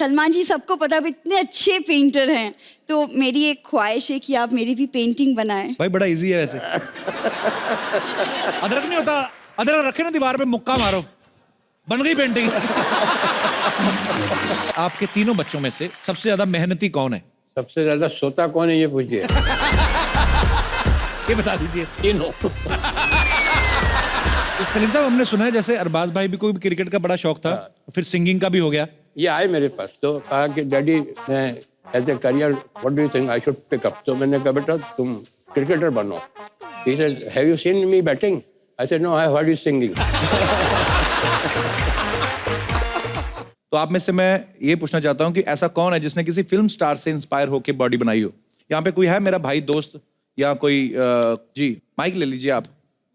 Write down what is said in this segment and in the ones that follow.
सलमान जी सबको पता है इतने अच्छे पेंटर हैं, तो मेरी एक ख्वाहिश है कि आप मेरी भी पेंटिंग बनाएं। भाई बड़ा इजी है वैसे। अदरक नहीं होता, अदरक रखे ना दीवार पे, मुक्का मारो, बन गई पेंटिंग। आपके तीनों बच्चों में से सबसे ज्यादा मेहनती कौन है? सबसे ज्यादा सोता कौन है ये पूछिए। ये बता दीजिए। तीनों। तो सलीम साहब, हमने सुना है जैसे अरबाज भाई भी कोई क्रिकेट का बड़ा शौक था, फिर सिंगिंग का भी हो गया। ये आए मेरे पास तो कहा कि डैडी मैं as a career what do you think I should pick up. तो मैंने कहा बेटा तुम क्रिकेटर बनो। He said have you seen me batting? I said no, I have heard you singing. तो आप में से मैं ये पूछना चाहता हूँ कि ऐसा कौन है जिसने किसी फिल्म स्टार से इंस्पायर होकर बॉडी बनाई हो? यहाँ पे कोई है मेरा भाई, दोस्त या कोई? जी माइक ले लीजिए आप।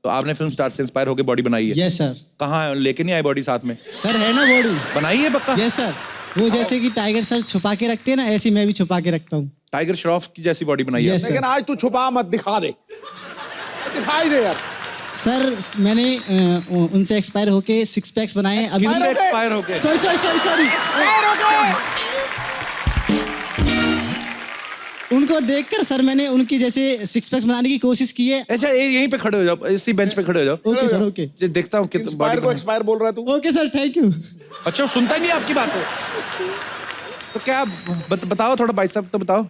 तो आपने फिल्म स्टार से इंस्पायर होकर बॉडी बनाई है? Yes sir. कहाँ है? लेके नहीं आए बॉडी साथ में? सर है ना बॉडी बनाई है पक्का? Yes sir. वो जैसे कि टाइगर सर छुपा के रखते हैं ना, ऐसी मैं भी छुपा के रखता हूँ। टाइगर श्रॉफ की जैसी बॉडी बनाई है? Yes, लेकिन आज तू छुपा मत, दिखा दे, दिखाई दे यार। सर मैंने उनसे एक्सपायर होके 6 पैक्स बनाए हैं अभी। किससे एक्सपायर होके? सॉरी उनको देखकर सर मैंने उनकी जैसे 6 पैक्स बनाने की कोशिश की है। अच्छा यहीं पे खड़े हो जाओ, इसी बेंच पे खड़े हो जाओ। Okay sir okay. ये देखता हूँ कितना इंस्पायर को एक्सपायर बोल रहा है तू। Okay sir thank you. अच्छा सुनता ही नहीं आपकी बात है। तो क्या बताओ थोड़ा भाई साहब, तो बताओ।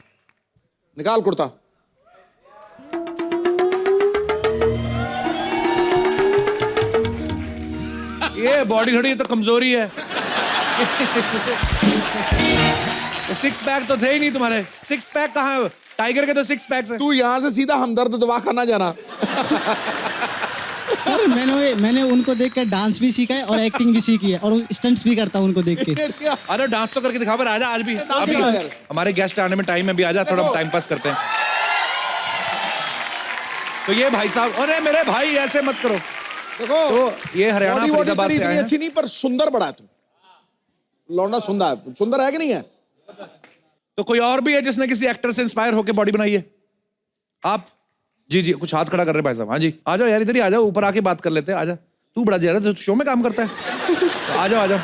निकाल कुर्ता। ये बॉडी थोड़ी तो कमजोरी है। 6 पैक तो थे ही नहीं तुम्हारे। 6 पैक कहाँ है? टाइगर के तो 6 पैक्स हैं। तू यहाँ से सीधा हमदर्द दवा खाना जाना। सर मैंने उनको देखकर डांस भी सीखा है और एक्टिंग भी सीखी है और स्टंट्स भी करता हूँ उनको देख के। अरे डांस तो करके दिखा, पर आजा आज भी। अभी हमारे गेस्ट आने में टाइम है, भी आजा, थोड़ा टाइम पास करते हैं। तो ये भाई साहब, अरे मेरे भाई ऐसे मत करो। देखो तो ये हरियाणा बॉडी फरीदाबाद से आए हैं। अच्छी नहीं पर सुंदर बड़ा है तू। लौंडा सुंदर है कि नहीं है? तो कोई और भी है जिसने किसी एक्टर से इंस्पायर होकर बॉडी बनाई है? आप जी जी कुछ हाथ खड़ा कर रहे हैं भाई साहब। हाँ जी आ जाओ यार, इधर ही आ जाओ, ऊपर आके बात कर लेते हैं। आजा, तू बड़ा जरा तो शो में काम करता है। तो आ जाओ।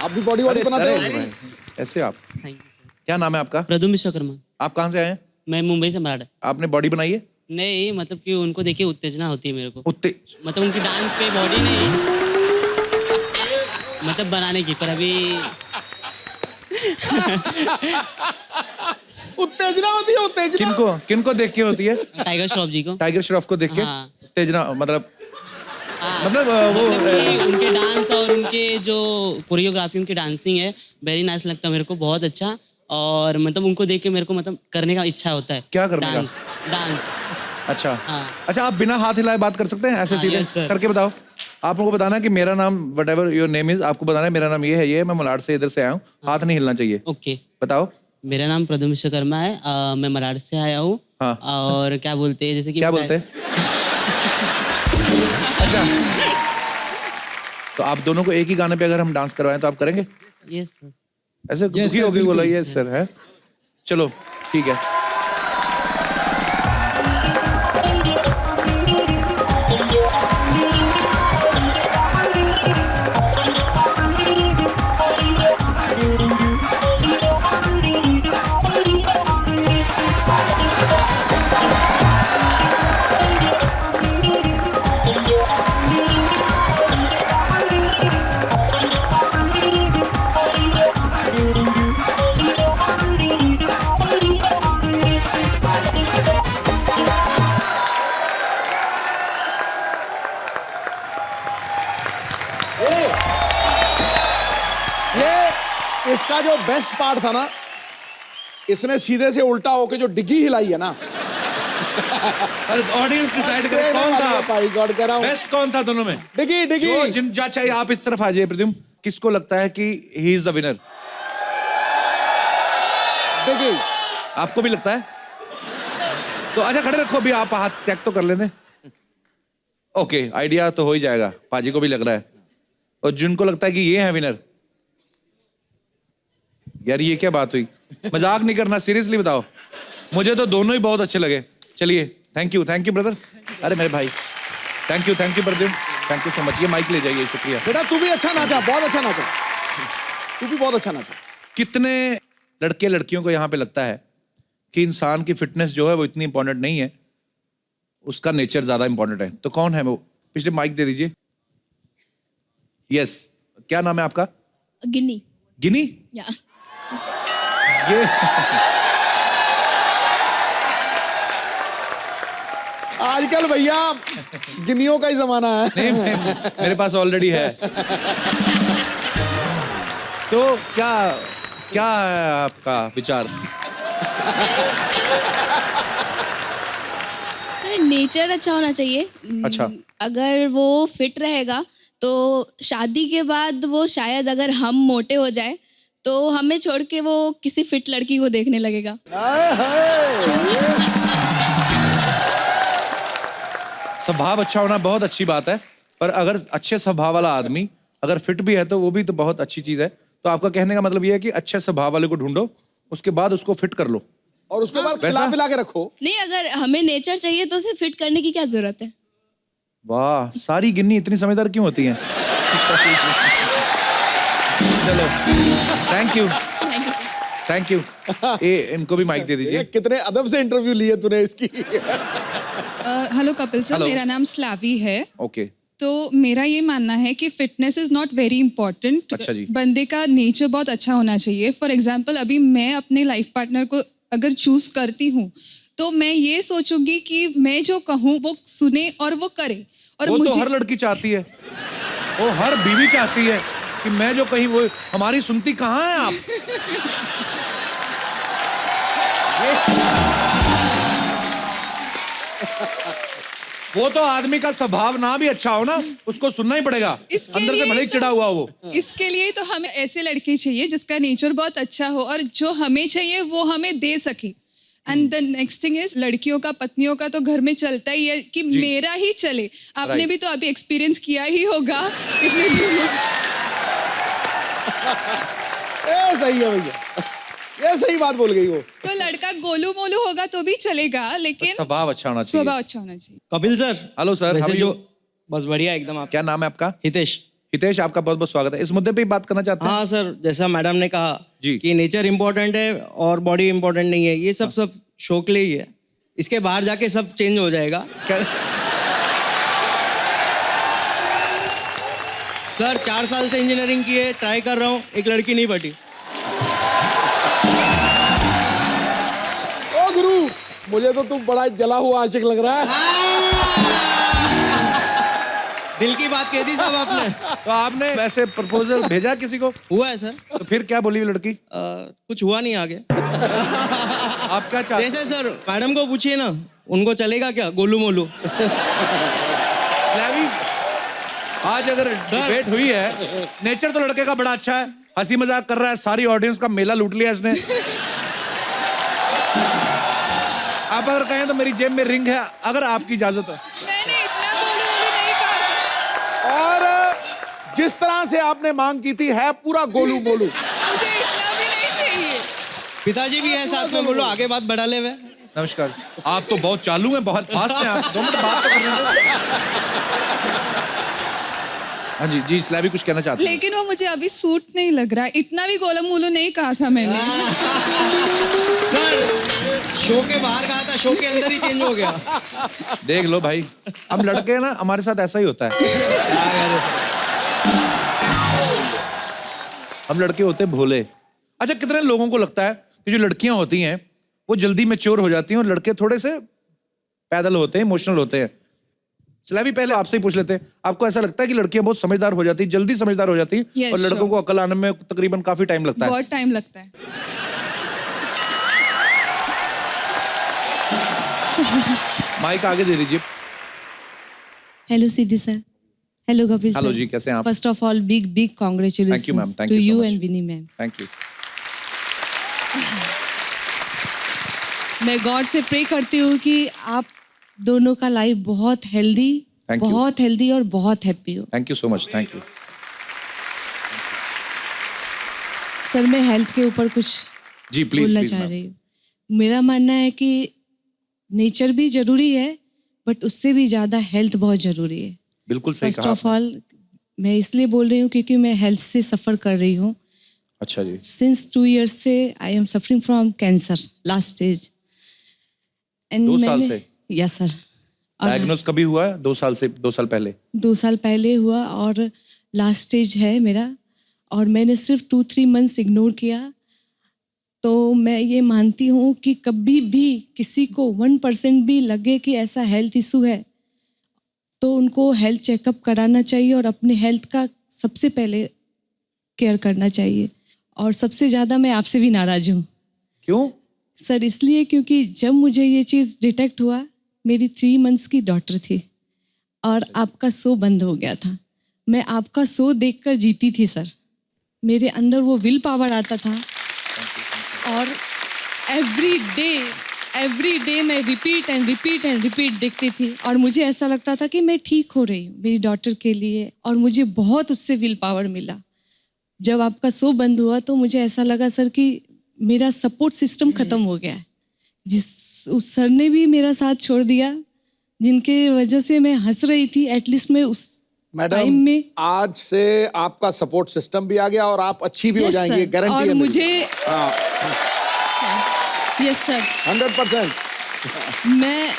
आप भी बॉडी बनाते हो? ऐसे आप? Thank you sir. क्या नाम है आपका? प्रदुम विश्वकर्मा। आप कहाँ से आए हैं? मैं मुंबई से मराठा। आपने बॉडी बनाई है? नहीं मतलब कि उनको देखिए उत्तेजना होती है मेरे को। मतलब उनकी डांस पे बॉडी नहीं, मतलब बनाने की, पर अभी उत्तेजना होती है। उत्तेजना किनको देख के होती है? टाइगर श्रॉफ जी को। टाइगर श्रॉफ को देख के उत्तेजना मतलब वो कि उनके डांस और उनके जो कोरियोग्राफी, उनकी डांसिंग है वेरी नाइस लगता है मेरे को, बहुत अच्छा। और मतलब उनको देख के मेरे को मतलब करने का इच्छा होता है। क्या करने का? डांस। अच्छा हाँ। अच्छा, आप बिना हाथ हिलाए बात कर सकते हैं ऐसे सीधे करके? बताओ। आप लोगों को बताना कि मेरा नाम what ever your name is, आपको बताना है मेरा नाम ये है, मैं मलाड से इधर से आया हूँ। हाथ नहीं हिलना चाहिए। ओके बताओ। मेरा नाम प्रदुम विश्वकर्मा है, मैं मलाड से आया हूँ। हाँ। और क्या बोलते हैं जैसे कि क्या बोलते हैं? अच्छा तो आप दोनों को एक ही गाने पे अगर हम डांस करवाएं तो आप करेंगे? Yes sir. ऐसे दुखी होगी बोला ये सर है। चलो ठीक है। इसका जो बेस्ट पार्ट था ना, इसने सीधे से उल्टा होके जो डिग्गी हिलाई है ना। ऑडियंस डिसाइड करे कौन था भाई, गॉड कह रहा हूं बेस्ट कौन था दोनों में। डिग्गी चाहिए आप इस तरफ आ जाइए प्रद्युम्न, किसको लगता है कि ही इज द विनर? डिग्गी। आपको भी लगता है? तो अच्छा खड़े रखो, अभी आप हाथ चेक तो कर लेते। ओके आइडिया तो हो ही जाएगा, पाजी को भी लग रहा है। और जिनको लगता है कि ये है विनर, यार ये क्या बात हुई? मजाक नहीं करना, सीरियसली बताओ। मुझे तो दोनों ही बहुत अच्छे लगे। चलिए थैंक यू ब्रदर। अरे मेरे भाई thank you Pradyumna, thank you so much. ये माइक ले जाइए, शुक्रिया। बेटा तू भी अच्छा नाचा, बहुत अच्छा नाचा, तू भी बहुत अच्छा नाचा। कितने लड़के लड़कियों को यहाँ पे लगता है कि इंसान की फिटनेस जो है वो इतनी इंपॉर्टेंट नहीं है, उसका नेचर ज्यादा इंपॉर्टेंट है? तो कौन है वो? पिछले माइक दे दीजिए। यस, क्या नाम है आपका? गिन्नी। गिनी? या ये आजकल भैया गिनियों का ही जमाना है। नहीं, मेरे पास ऑलरेडी है। तो क्या क्या है आपका विचार? सर नेचर अच्छा होना चाहिए। अच्छा। अगर वो फिट रहेगा तो शादी के बाद वो शायद अगर हम मोटे हो जाए तो हमें छोड़ के वो किसी फिट लड़की को देखने लगेगा। स्वभाव अच्छा होना बहुत अच्छी बात है, पर अगर अच्छे स्वभाव वाला आदमी अगर फिट भी है तो वो भी तो बहुत अच्छी चीज है। तो आपका कहने का मतलब ये है कि अच्छे स्वभाव वाले को ढूंढो, उसके बाद उसको फिट कर लो। और उसके बाद वैसा? खिला पिला के रखो। नहीं, अगर हमें नेचर चाहिए तो उसे फिट करने की क्या जरूरत है? वाह, सारी गिन्नी इतनी समझदार क्यों होती हैं? चलो, thank you, thank you sir. Thank you. इनको भी माइक दे ये दीजिए। कितने अदब से इंटरव्यू लिए तूने इसकी। Hello Kapil sir, Hello. मेरा नाम स्लावी है। ओके। तो मेरा ये मानना है कि fitness is not very important. अच्छा जी। बंदे का नेचर बहुत अच्छा होना चाहिए। फॉर एग्जाम्पल, अभी मैं अपने लाइफ पार्टनर को अगर चूज करती हूँ तो मैं ये सोचूंगी कि मैं जो कहूँ वो सुने और वो करे। और वो मुझे तो हर लड़की चाहती है, वो हर बीवी चाहती है कि मैं जो कहीं वो हमारी सुनती कहाँ है आप? वो तो आदमी का स्वभाव ना भी अच्छा हो ना, उसको सुनना ही पड़ेगा। इसके अंदर से लिए भले ही तो- चिढ़ा हुआ वो। इसके लिए तो हमें ऐसे लड़के चाहिए जिसका नेचर बहुत अच्छा हो और जो हमें चाहिए वो हमें दे सके। And the next thing is, लड़कियों का पत्नियों का तो घर में चलता ही है कि मेरा ही चले। आपने Right. भी तो अभी एक्सपीरियंस किया ही होगा इतने दिनों। ए सही है भैया, ये सही बात बोल गई वो। तो लड़का गोलू मोलू होगा तो भी चलेगा, लेकिन स्वभाव अच्छा होना चाहिए। स्वभाव अच्छा होना चाहिए। कपिल सर। हेलो सर, वैसे how are जो you? बस बढ़िया एकदम। आप क्या नाम है आपका? हितेश। हितेश, आपका बहुत बहुत स्वागत है। इस मुद्दे पे ही बात करना चाहते हैं? हाँ सर, जैसा मैडम ने कहा जी। कि नेचर इम्पोर्टेंट है और बॉडी इम्पोर्टेंट नहीं है, ये सब शो के लिए ही है। इसके बाहर जाके सब चेंज हो जाएगा। क्या? सर 4 साल से इंजीनियरिंग की है, ट्राई कर रहा हूँ, एक लड़की नहीं पटी। ओ गुरु, मुझे तो तू बड़ा जला हुआ आशिक लग रहा है। दिल की बात कह दी साहब आपने। तो आपने वैसे प्रपोजल भेजा किसी को? हुआ है सर। तो फिर क्या बोली वो लड़की? कुछ हुआ नहीं आगे। आप क्या चाहते? जैसे सर मैडम को पूछिए ना, उनको चलेगा क्या गोलू मोलू? स्लैवी, आज अगर डिबेट हुई है, नेचर तो लड़के का बड़ा अच्छा है, हंसी मजाक कर रहा है, सारी ऑडियंस का मेला लूट लिया इसने। आप अगर कहें तो मेरी जेब में रिंग है, अगर आपकी इजाजत हो। मैंने इतना गोलू मोलू नहीं कहा था। और जिस तरह से आपने मांग की थी है पूरा गोलू मोलू। मुझे इतना भी नहीं चाहिए। पिताजी भी है साथ में, बोलो आगे बात बढ़ा ले हुए। नमस्कार। आप तो बहुत चालू हैं, बहुत फास्ट हैं आप। 2 मिनट बात तो करने दो। हाँ जी जी, स्लैवी कुछ कहना चाहते हैं? लेकिन वो मुझे अभी सूट नहीं लग रहा है। इतना भी गोलू मोलू नहीं कहा था मैंने। सर शो के बाहर कहा था, शो के अंदर ही चेंज हो गया। देख लो भाई, हम लड़के हैं ना, हमारे साथ ऐसा ही होता है। हम लड़के होते हैं भोले। अच्छा, कितने लोगों को लगता है कि जो लड़कियां होती हैं वो जल्दी मैच्योर हो जाती हैं और लड़के थोड़े से पैदल होते हैं, इमोशनल होते हैं? स्लैवी, पहले आपसे ही पूछ लेते हैं, आपको ऐसा लगता है कि लड़कियां बहुत समझदार हो जाती हैं, जल्दी समझदार हो जाती हैं, Yes, और लड़कों sure. को अकल आने में तकरीबन काफी टाइम लगता है? बहुत टाइम लगता है। माइक आगे दे दीजिए। Hello Siddhi sir, hello Kapil sir. Hello जी, कैसे हैं आप? First of all big Thank you, ma'am. Congratulations Thank to you so you much. And Vini ma'am. Thank you. मैं गॉड से प्रे करती हूँ कि आप दोनों का लाइफ बहुत हेल्दी, Thank you. बहुत हेल्दी और बहुत हैप्पी हो। Thank you so much. Thank you. Sir मैं हेल्थ के ऊपर कुछ जी प्लीज बोलना प्लीज चाह मैम। रही हूँ। मेरा मानना है कि नेचर भी जरूरी है, बट उससे भी ज्यादा हेल्थ बहुत जरूरी है। बिल्कुल सही फर्स्ट कहा ऑफ ऑल मैं इसलिए बोल रही हूँ क्योंकि मैं हेल्थ से सफ़र कर रही हूँ अच्छा जी। सिंस 2 years से I am suffering from cancer last stage. 2 साल से? Yes sir. डायग्नोज कभी हुआ है? 2 साल से, 2 साल पहले? 2 साल पहले हुआ और लास्ट स्टेज है मेरा, और मैंने सिर्फ 2-3 मंथ्स इग्नोर किया। तो मैं ये मानती हूँ कि कभी भी किसी को 1% भी लगे कि ऐसा हेल्थ इशू है तो उनको हेल्थ चेकअप कराना चाहिए और अपने हेल्थ का सबसे पहले केयर करना चाहिए। और सबसे ज़्यादा मैं आपसे भी नाराज़ हूँ। क्यों? सर इसलिए क्योंकि जब मुझे ये चीज़ डिटेक्ट हुआ, मेरी 3 मंथ्स की डॉटर थी और आपका शो बंद हो गया था। मैं आपका शो देखकर जीती थी सर। मेरे अंदर वो विल पावर आता था और एवरी डे मैं रिपीट एंड रिपीट देखती थी और मुझे ऐसा लगता था कि मैं ठीक हो रही हूँ मेरी डॉटर के लिए, और मुझे बहुत उससे विल पावर मिला। जब आपका शो बंद हुआ तो मुझे ऐसा लगा सर कि मेरा सपोर्ट सिस्टम ख़त्म हो गया है। उस सर ने भी मेरा साथ छोड़ दिया, जिनके वजह से मैं हंस रही थी, एटलीस्ट मैं उस टाइम मैडम में। आज से आपका सपोर्ट सिस्टम भी आ गया और आप अच्छी भी हो Yes, जाएंगी, sir. गारंटी और है मेरी। मुझे यस सर 100%। मैं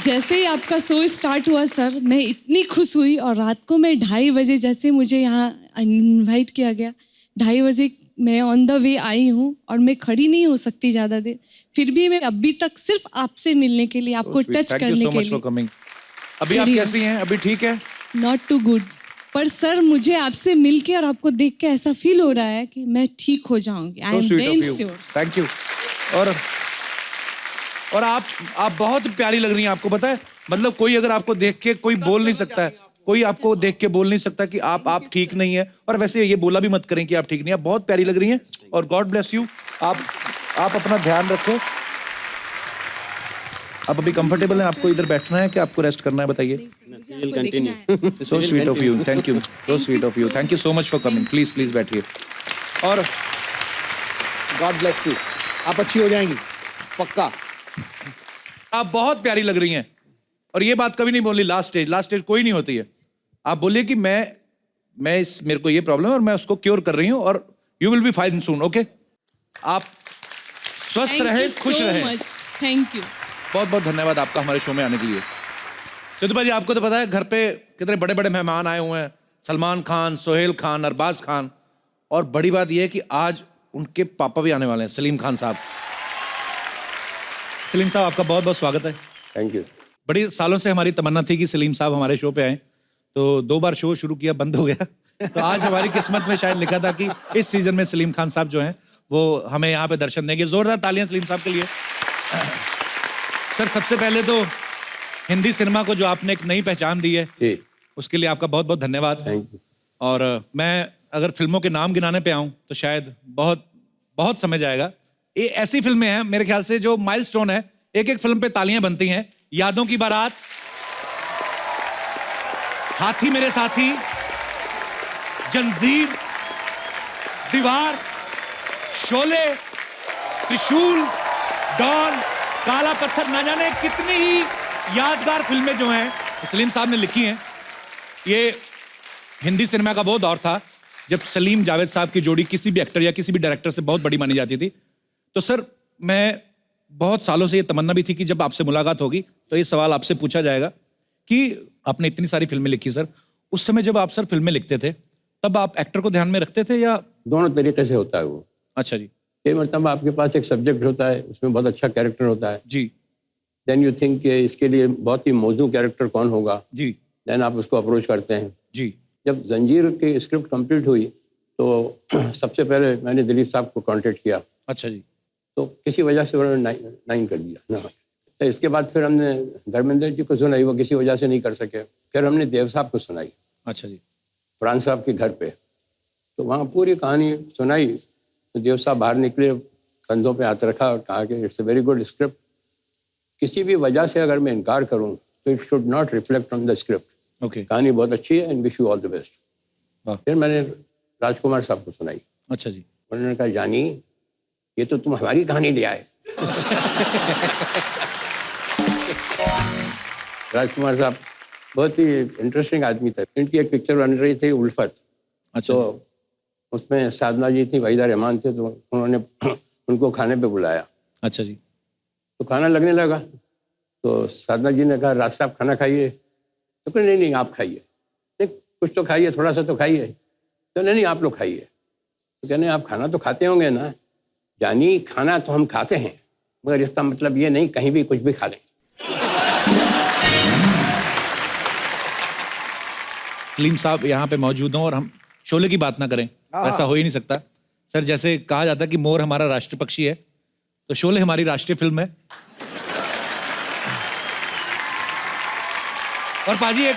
जैसे ही आपका शो स्टार्ट हुआ सर, मैं इतनी खुश हुई, और रात को मैं 2:30 बजे जैसे मुझे यहाँ इनवाइट किया गया, 2:30 बजे मैं ऑन द वे आई हूँ और मैं खड़ी नहीं हो सकती ज़्यादा देर, फिर भी मैं अभी तक सिर्फ आपसे मिलने के लिए, आपको टच थैंक यू करने सो के मच फॉर लिए। कमिंग। अभी आप कैसी हैं? अभी ठीक है? नॉट टू गुड, पर सर मुझे आपसे मिलके और आपको देख के ऐसा फील हो रहा है कि मैं ठीक हो जाऊंगी। I So am sweet of very you. Sure. Thank you. और आप बहुत प्यारी लग रही हैं। आपको पता है, मतलब कोई अगर आपको देख के कोई बोल नहीं सकता है, कोई आपको देख के बोल नहीं सकता कि आप ठीक नहीं है। और वैसे ये बोला भी मत करें कि आप ठीक नहीं है। आप बहुत प्यारी लग रही हैं और गॉड ब्लेस यू। आप अपना ध्यान रखें। आप अभी कंफर्टेबल हैं? आपको इधर बैठना है कि आपको रेस्ट करना है? बताइए। So sweet of you, thank you, so sweet of you, thank you so much for coming. Please बैठिए। और गॉड ब्लेस यू। आप अच्छी हो जाएंगी पक्का। आप बहुत प्यारी लग रही हैं, और ये बात कभी नहीं बोली लास्ट स्टेज कोई नहीं होती है। आप बोलिए कि मेरे को ये प्रॉब्लम है और मैं उसको क्योर कर रही हूँ, और you will be fine soon. Okay, आप स्वस्थ रहे, खुश रहे। Thank you. बहुत बहुत धन्यवाद आपका हमारे शो में आने के लिए। सिद्धू भाई, आपको तो पता है घर पे कितने बड़े बड़े मेहमान आए हुए हैं, सलमान खान, सोहेल खान, अरबाज खान, और बड़ी बात यह है कि आज उनके पापा भी आने वाले हैं, सलीम खान साहब। सलीम साहब, आपका बहुत बहुत स्वागत है। Thank you. बड़ी सालों से हमारी तमन्ना थी कि सलीम साहब हमारे शो पे आए, तो 2 बार शो शुरू किया, बंद हो गया। तो आज हमारी किस्मत में शायद लिखा था कि इस सीजन में सलीम खान साहब जो हैं वो हमें यहाँ पे दर्शन देंगे। जोरदार तालियां सलीम साहब के लिए। सर, सबसे पहले तो हिंदी सिनेमा को जो आपने एक नई पहचान दी है, उसके लिए आपका बहुत बहुत धन्यवाद। Thank you. और मैं अगर फिल्मों के नाम गिनाने पे आऊं तो शायद बहुत बहुत समय जाएगा। ये ऐसी फिल्में हैं मेरे ख्याल से जो माइलस्टोन है, एक एक फिल्म पे तालियां बनती हैं। यादों की बारात, हाथी मेरे साथी, जंजीर, दीवार, शोले, त्रिशूल, डॉन, काला पत्थर, ना जाने कितनी ही यादगार फिल्में जो हैं सलीम साहब ने लिखी हैं। ये हिंदी सिनेमा का वो दौर था जब सलीम जावेद साहब की जोड़ी किसी भी एक्टर या किसी भी डायरेक्टर से बहुत बड़ी मानी जाती थी। तो सर, मैं बहुत सालों से ये तमन्ना भी थी कि जब आपसे मुलाकात होगी तो ये सवाल आपसे पूछा जाएगा कि आपने इतनी सारी फिल्में लिखी सर, उस समय जब आप सर फिल्में लिखते थे तब आप एक्टर को ध्यान में रखते थे या? दोनों तरीके से होता है वो। अच्छा जी। कई मतलब आपके पास एक सब्जेक्ट होता है, उसमें बहुत अच्छा कैरेक्टर होता है जी। देन यू थिंक कि इसके लिए बहुत ही मौजू कैरेक्टर कौन होगा जी। देन आप उसको अप्रोच करते हैं जी। जब जंजीर की स्क्रिप्ट कंप्लीट हुई तो सबसे पहले मैंने दिलीप साहब को कांटेक्ट किया। अच्छा जी। तो किसी वजह से उन्होंने नाइन कर दिया ना। तो इसके बाद फिर हमने धर्मेंद्र जी को सुनाई, वो किसी वजह से नहीं कर सके। फिर हमने देव साहब को सुनाई। अच्छा जी। फरहान साहब के घर पे, तो वहाँ पूरी कहानी सुनाई। तो देव साहब बाहर निकले, कंधों पे हाथ रखा और कहा कि it's a very good script. किसी भी वजह से अगर मैं इनकार करूँ तो it should not reflect on the script. Okay. कहानी बहुत अच्छी है and wish you all the best. फिर मैंने राजकुमार साहब को सुनाई। अच्छा जी। उन्होंने कहा, जानी ये तो तुम हमारी कहानी ले आए। राजकुमार साहब बहुत ही इंटरेस्टिंग आदमी थे। इनकी एक पिक्चर बन रही थी उल्फत। अच्छा। तो उसमें साधना जी थी, वहीदा रहमान थे, तो उन्होंने उनको खाने पे बुलाया। अच्छा जी। तो खाना लगने लगा, तो साधना जी ने कहा राज साहब खाना खाइए। तो कहा नहीं नहीं आप खाइए, नहीं कुछ तो खाइए, थोड़ा सा तो खाइए। तो नहीं नहीं आप लोग खाइए। तो कहने आप खाना तो खाते होंगे ना? यानी खाना तो हम खाते हैं, मगर इसका मतलब ये नहीं कहीं भी कुछ भी खा लें। सलीम साहब यहाँ पे मौजूद हों और हम शोले की बात ना करें, ऐसा हो ही नहीं सकता। सर जैसे कहा जाता है कि मोर हमारा राष्ट्रीय पक्षी है, तो शोले हमारी राष्ट्रीय फिल्म है। और पाजी एक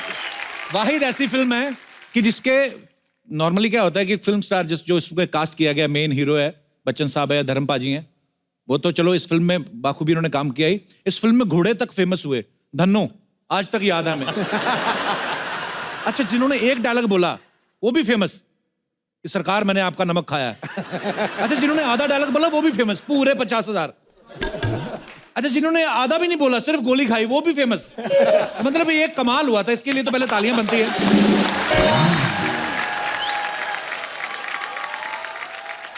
वाहिद ऐसी फिल्म है कि जिसके नॉर्मली क्या होता है कि फिल्म स्टार जो इसको कास्ट किया गया, मेन हीरो है बच्चन साहब है, धर्म पाजी हैं, वो तो चलो इस फिल्म में बाखूबी उन्होंने काम किया ही। इस फिल्म में घोड़े तक फेमस हुए, धन्नो आज तक याद है हमें। अच्छा, जिन्होंने एक डायलॉग बोला वो भी फेमस कि सरकार मैंने आपका नमक खाया है। अच्छा, जिन्होंने आधा डायलॉग बोला वो भी फेमस, पूरे 50,000। अच्छा, जिन्होंने आधा भी नहीं बोला, सिर्फ गोली खाई, वो भी फेमस। मतलब ये एक कमाल हुआ था, इसके लिए तो पहले तालियां बनती है।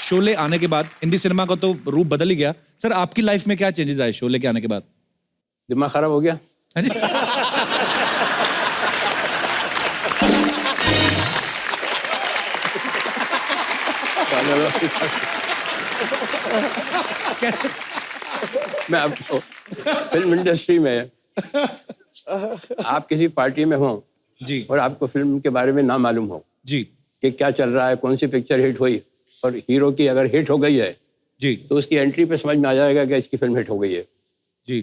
शोले आने के बाद हिंदी सिनेमा का तो रूप बदल ही गया। सर आपकी लाइफ में क्या चेंजेस आए शोले के आने के बाद? दिमाग खराब हो गया। मैं आपको फिल्म इंडस्ट्री में आप किसी पार्टी में हो जी और आपको फिल्म के बारे में ना मालूम हो जी कि क्या चल रहा है, कौन सी पिक्चर हिट हुई, और हीरो की अगर हिट हो गई है जी तो उसकी एंट्री पे समझ में आ जाएगा कि इसकी फिल्म हिट हो गई है। जी।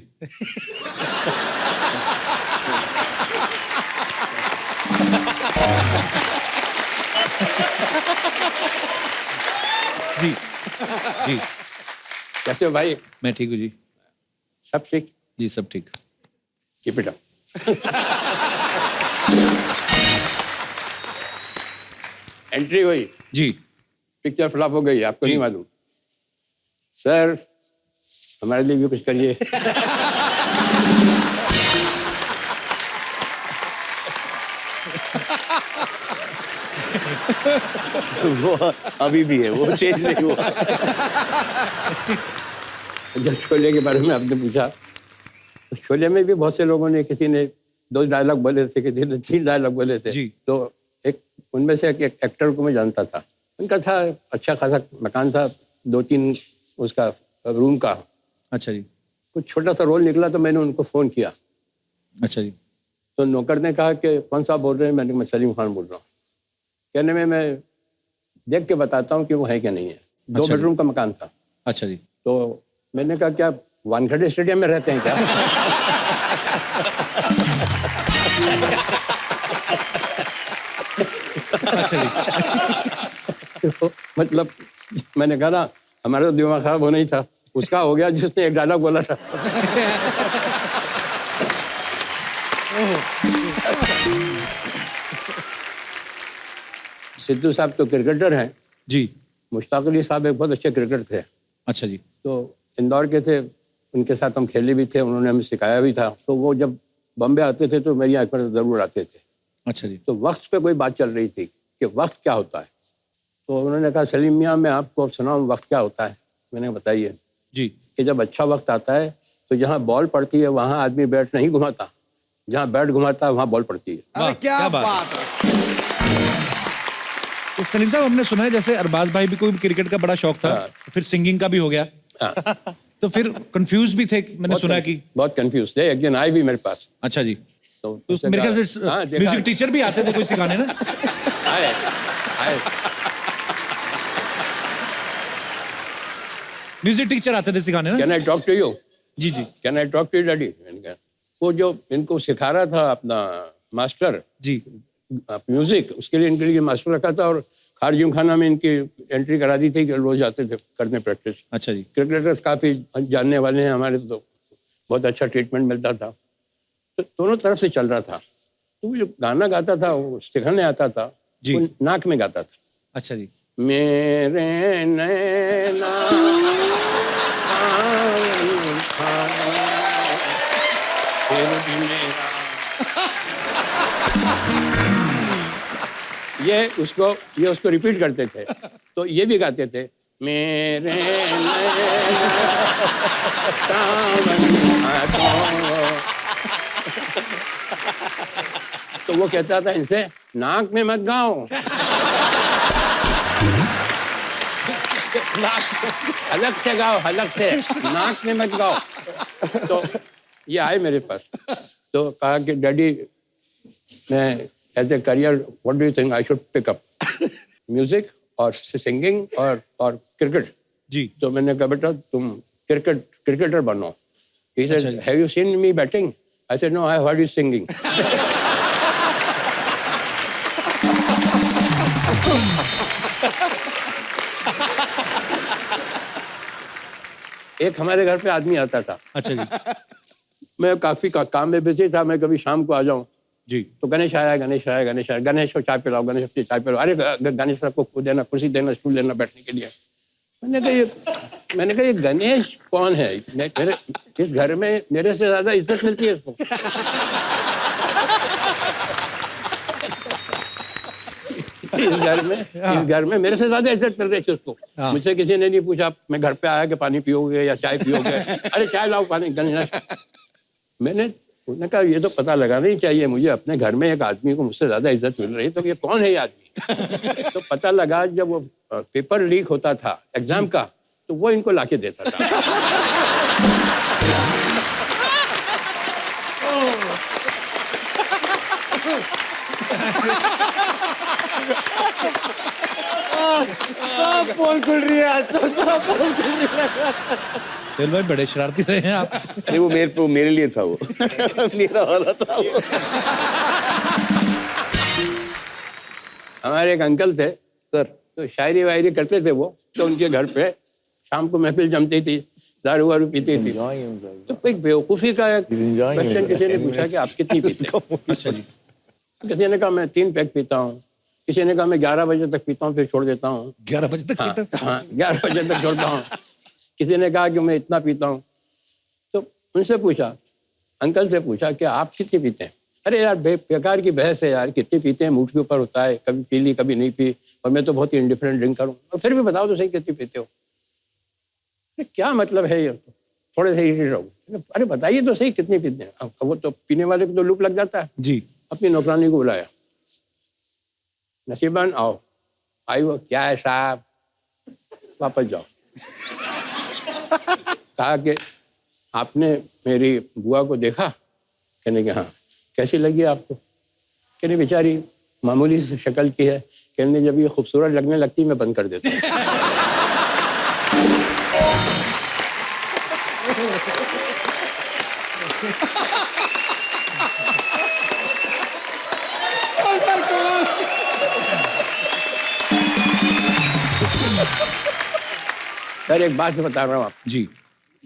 जी जी। कैसे हो भाई? मैं ठीक हूँ जी। सब ठीक? जी सब ठीक। Keep it up. एंट्री हुई जी, पिक्चर फ्लॉप हो गई, आपको नहीं मालूम। सर हमारे लिए भी कुछ करिए। वो अभी भी है, वो चेंज नहीं हुआ। जब शोले के बारे में आपने पूछा तो शोले में भी बहुत से लोगों ने, किसी ने 2 डायलॉग बोले थे, किसी ने 3 डायलॉग बोले थे जी। तो एक उनमें से एक एक्टर को मैं जानता था। उनका था अच्छा खासा मकान था, 2-3 उसका रूम का। अच्छा जी। कुछ छोटा सा रोल निकला तो मैंने उनको फ़ोन किया। अच्छा जी। तो नौकर ने कहा कि कौन सा बोल रहे हैं? मैंने कहा मैं सलीम खान बोल रहा हूँ। कहने में मैं देख के बताता हूँ कि वो है क्या नहीं है। 2 बेडरूम का मकान था। अच्छा जी। तो मैंने कहा क्या वानखेड़े स्टेडियम में रहते हैं क्या? अच्छा जी। तो मतलब मैंने कहा ना हमारा तो दिमाग खराब होना ही था, उसका हो गया जिसने एक डायलॉग बोला था। सिद्धू साहब तो क्रिकेटर हैं जी। मुश्ताक अली साहब एक बहुत अच्छे क्रिकेटर थे। अच्छा जी। तो इंदौर के थे, उनके साथ हम खेले भी थे, उन्होंने हमें सिखाया भी था। तो वो जब बॉम्बे आते थे तो मेरी आँख पर ज़रूर आते थे। अच्छा जी। तो वक्त पे कोई बात चल रही थी कि वक्त क्या होता है। तो उन्होंने कहा सलीम मियाँ मैं आपको सुनाऊँ वक्त क्या होता है। मैंने बताइए। जी। कि जब अच्छा वक्त आता है तो जहाँ बॉल पड़ती है वहाँ आदमी बैट नहीं घुमाता, जहाँ बैट घुमाता है वहाँ बॉल पड़ती है। अरे क्या बात है। तो सलीम साहब हमने सुना है जैसे अरबाज भाई भी कोई क्रिकेट का बड़ा शौक था, फिर सिंगिंग का भी हो गया। तो फिर कंफ्यूज भी थे, मैंने सुना कि बहुत कंफ्यूज थे। एक दिन आए भी मेरे पास। अच्छा जी। तो मेरे ख्याल से म्यूजिक टीचर भी आते थे कोई सिखाने ना? आए आए म्यूजिक टीचर आते थे सिखाने ना? Can I talk to you? जी जी। Can I talk to you daddy? वो जो इनको सिखा रहा था अपना मास्टर जी म्यूजिक, उसके लिए इनके लिए मास्टर रखा था और खारजिम खाना में इनकी एंट्री करा दी थी कि रोज जाते थे करने प्रैक्टिस। अच्छा जी। क्रिकेटर्स काफ़ी जानने वाले हैं हमारे, तो बहुत अच्छा ट्रीटमेंट मिलता था। तो दोनों तरफ से चल रहा था। तो वो जो गाना गाता था वो सिखाने आता था जी। वो नाक में गाता था। अच्छा जी। मेरे नैना फिर भी मेरा ये उसको रिपीट करते थे। तो ये भी गाते थे, मेरे नैना सावन हाथों। तो वो कहता था इनसे, नाक में मत गाओ, अलग से गाओ, अलग से, नाक में मत गाओ। तो ये आए मेरे पास, तो कहा कि डैडी मैं as a career what do you think I should pick up, music और सिंगिंग और क्रिकेट। जी। तो मैंने कहा बेटा तुम क्रिकेटर बनो। He said, have you seen me batting? I said, no, I have heard you singing. एक हमारे घर पे आदमी आता था। अच्छा जी। मैं काफी काम में बिजी था, मैं कभी शाम को आ जाऊं जी। तो गणेश आया, गणेश आया, गणेश आया, गणेश को चाय पिलाओ, गणेश को चाय पिलाओ, अरे गणेश साहब को देना, कुर्सी देना, स्टूल देना बैठने के लिए। मैंने कहा ये गणेश कौन है? मेरे इस घर में मेरे से ज्यादा इज्जत मिलती है इसको। इस घर में मेरे से ज्यादा इज्जत मिल रही है उसको। मुझसे किसी ने नहीं पूछा मैं घर पे आया कि पानी पियोगे या चाय पियोगे, अरे चाय लाओ, पानी। गणेश उन्होंने कहा ये तो पता लगाना ही चाहिए मुझे, अपने घर में एक आदमी को मुझसे ज्यादा इज्जत मिल रही है, तो ये कौन है ये आदमी? तो पता लगा जब वो पेपर लीक होता था एग्जाम का, तो वो इनको लाके देता था। पोल खुल रही है आज तो, सब पोल खुल रही है। सोहेल भाई बड़े शरारती रहे हैं आप। अरे वो मेरे लिए था, वो मेरा वाला था वो। हमारे एक अंकल थे सर, तो शायरी वायरी करते थे वो, तो उनके घर पे शाम को महफिल जमती थी, दारू वारू पीती थी। तो एक बेवकूफी का क्वेश्चन किसी ने पूछा कि आप कितनी पीते हैं? अच्छा जी। किसी ने कहा मैं 3 पैक पीता हूँ, किसी ने कहा मैं 11 बजे तक पीता हूँ फिर छोड़ देता हूँ। 11 बजे तक पीता? हाँ, 11 बजे तक छोड़ता हूँ। किसी ने कहा कि मैं इतना पीता हूँ। तो उनसे पूछा, अंकल से पूछा कि आप कितनी पीते हैं? अरे यार बेकार की बहस है यार, कितनी पीते हैं मूड के ऊपर होता है, कभी पी ली कभी नहीं पी, और मैं तो बहुत ही इंडिफरेंट ड्रिंकर हूँ। और फिर भी बताओ तो सही कितनी पीते हो? क्या मतलब है ये? थोड़े से इरिटेट हो। अरे बताइए तो सही कितनी पीते हैं? वो तो पीने वाले को तो लूप लग जाता है जी। अपनी नौकरानी को बुलाया, नसीबन आओ। आई वो, क्या है साहब, वापस जाओ। कहा कि आपने मेरी बुआ को देखा? कहने के हाँ। कैसी लगी आपको? कहने बेचारी मामूली सी शक्ल की है, कहने जब ये खूबसूरत लगने लगती मैं बंद कर देता हूँ। सर एक बात बता रहा हूँ आप जी।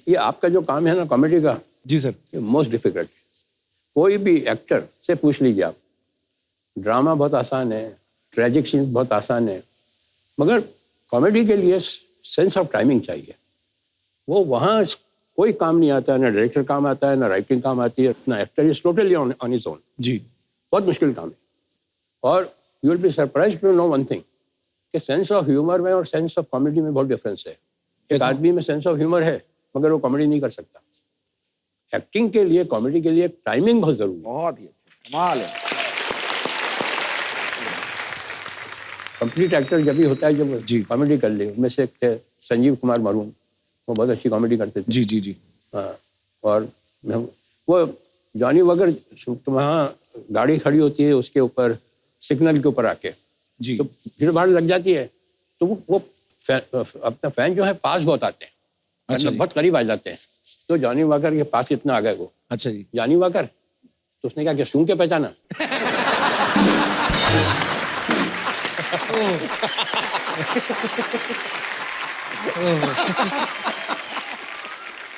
ये आपका जो काम है ना कॉमेडी का, जी सर, ये मोस्ट डिफिकल्ट। कोई भी एक्टर से पूछ लीजिए आप, ड्रामा बहुत आसान है, ट्रेजिक सीन बहुत आसान है, मगर कॉमेडी के लिए सेंस ऑफ टाइमिंग चाहिए। वो वहाँ कोई काम नहीं आता है, ना डायरेक्टर काम आता है, ना राइटिंग काम आती है, ना actor is totally on his own. जी। बहुत मुश्किल काम है। और you will be surprised to know one thing कि सेंस ऑफ ह्यूमर में और सेंस ऑफ कॉमेडी में बहुत डिफरेंस है। एक आदमी में सेंस ऑफ ह्यूमर है मगर वो कॉमेडी नहीं कर सकता। एक्टिंग के लिए, कॉमेडी के लिए टाइमिंग बहुत जरूरी है। बहुत ही अच्छा, कमाल है। कंप्लीट एक्टर जब भी होता है जब जी कॉमेडी कर ले। उनमें से एक थे संजीव कुमार मरून, वो बहुत अच्छी कॉमेडी करते थे। जी जी जी। हाँ, और वो जॉनी वगर वहाँ गाड़ी खड़ी होती है उसके ऊपर सिग्नल के ऊपर आके जी, तो भीड़ भाड़ लग जाती है, तो वो अपना फैन जो है पास बहुत आते हैं। अच्छा, बहुत करीब आ जाते हैं। तो जॉनी वॉकर के पास इतना आ गए वो। अच्छा जी। जॉनी वॉकर, तो उसने कहा कि सूंघ के पहचाना।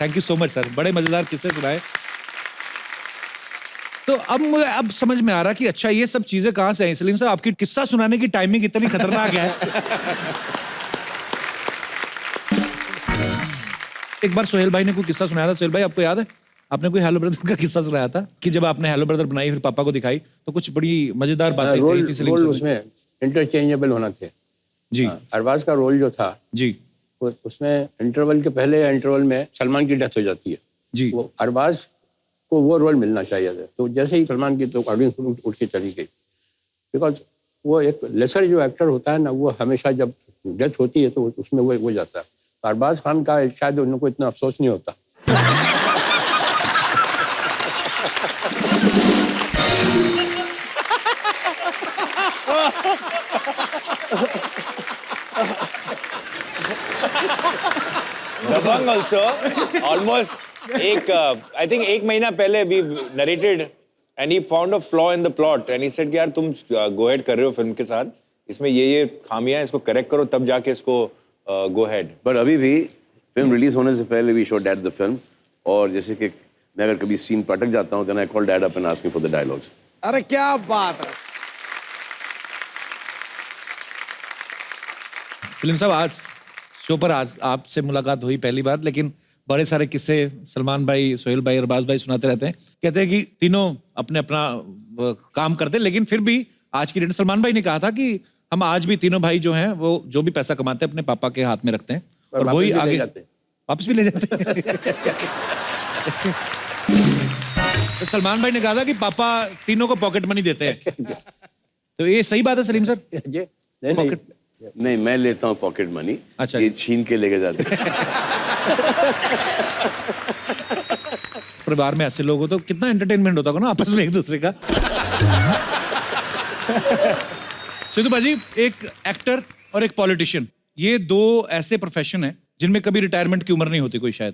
Thank you so much sir, बड़े मजेदार किस्से सुनाए। तो अब मुझे अब समझ में आ रहा कि अच्छा ये सब चीजें कहां से आई। सलीम साहब, आपकी किस्सा सुनाने की टाइमिंग इतनी खतरनाक है। एक बार सोहेल भाई ने कोई किस्सा सुनाया था। सोहेल भाई, आपको याद है आपने कोई हेलो ब्रदर का किस्सा सुनाया था कि जब आपने हेलो ब्रदर बनाई फिर पापा को दिखाई तो कुछ बड़ी मजेदार बातें कही थी सलीम साहब। उसमें इंटरचेंजेबल होना थे। जी अरबाज का रोल जो था जी उसमें इंटरवल के पहले या इंटरवल में सलमान की डेथ हो जाती है जी वो अरबाज को वो रोल मिलना चाहिए था। तो जैसे ही सलमान की तो ऑडियंस उठ के चली गई, बिकॉज वो एक लेसर जो एक्टर होता है ना, वो हमेशा जब डेथ होती है तो उसमें वो जाता है। तो अरबाज खान का शायद उनको इतना अफसोस नहीं होता। Dabangg also almost I think एक महीना पहले we narrated and he found a flaw in the plot and he said कि यार तुम गो हेड कर रहे हो फिल्म के साथ, इसमें ये खामियां हैं, इसको करेक्ट करो तब जाके इसको गो हेड। बट अभी भी फिल्म रिलीज होने से पहले we show dad the film, और जैसे कि मैं अगर कभी सीन पर अटक जाता हूँ then I call dad up and ask for the dialogues. अरे क्या बात है सलीम साहब, आज शो पर आज आपसे मुलाकात हुई पहली बार, लेकिन बड़े सारे किस्से सलमान भाई, सोहेल भाई, अरबाज भाई सुनाते रहते हैं। कहते हैं कि तीनों अपने अपना काम करते हैं, लेकिन फिर भी आज की डेट सलमान भाई ने कहा था कि हम आज भी तीनों भाई जो हैं वो जो भी पैसा कमाते हैं अपने पापा के हाथ में रखते हैं और वही आगे वापस भी ले जाते हैं। तो सलमान भाई ने कहा था कि पापा तीनों को पॉकेट मनी देते हैं, तो ये सही बात है सलीम सर? नहीं, मैं लेता हूँ पॉकेट मनी। अच्छा, ये छीन के लेके जाते हैं। परिवार में ऐसे लोग हो तो कितना एंटरटेनमेंट होता होगा ना आपस में एक दूसरे का। सिद्धू भाजी, एक एक्टर और एक पॉलिटिशियन, ये दो ऐसे प्रोफेशन हैं जिनमें कभी रिटायरमेंट की उम्र नहीं होती कोई, शायद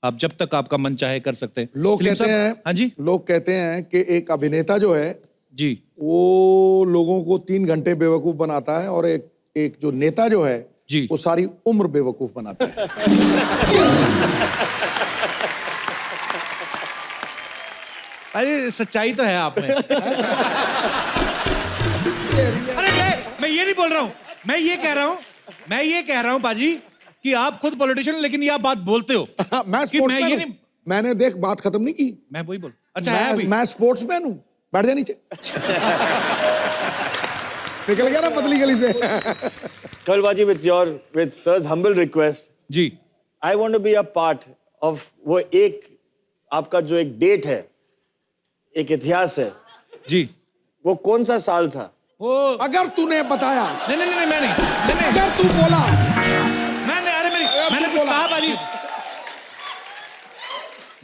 आप जब तक आपका मन चाहे कर सकते हैं। लोग कहते हैं, हाँ जी, लोग कहते हैं कि एक अभिनेता जो है जी वो लोगों को 3 घंटे बेवकूफ बनाता है और एक जो नेता जो है जी वो सारी उम्र बेवकूफ बनाता है। अरे सच्चाई तो है आप में। अरे मैं ये नहीं बोल रहा हूँ, मैं ये कह रहा हूँ बाजी कि आप खुद पॉलिटिशियन लेकिन ये आप बात बोलते हो। मैं कि मैं ये नहीं, मैंने देख बात खत्म नहीं की। मैं वही बोल, अच्छा है अभी मैं स्पोर्ट्समैन हूँ। बैठ जा नीचे। निकल गया ना पतली गली से। कलबाजी with sir's humble request, ji, I want to be a part of वो एक आपका जो एक डेट है, एक इतिहास है जी, वो कौन सा साल था? वो अगर तूने बताया, नहीं मैं नहीं, अगर तू बोला, मैंने कुछ कहा बाजी,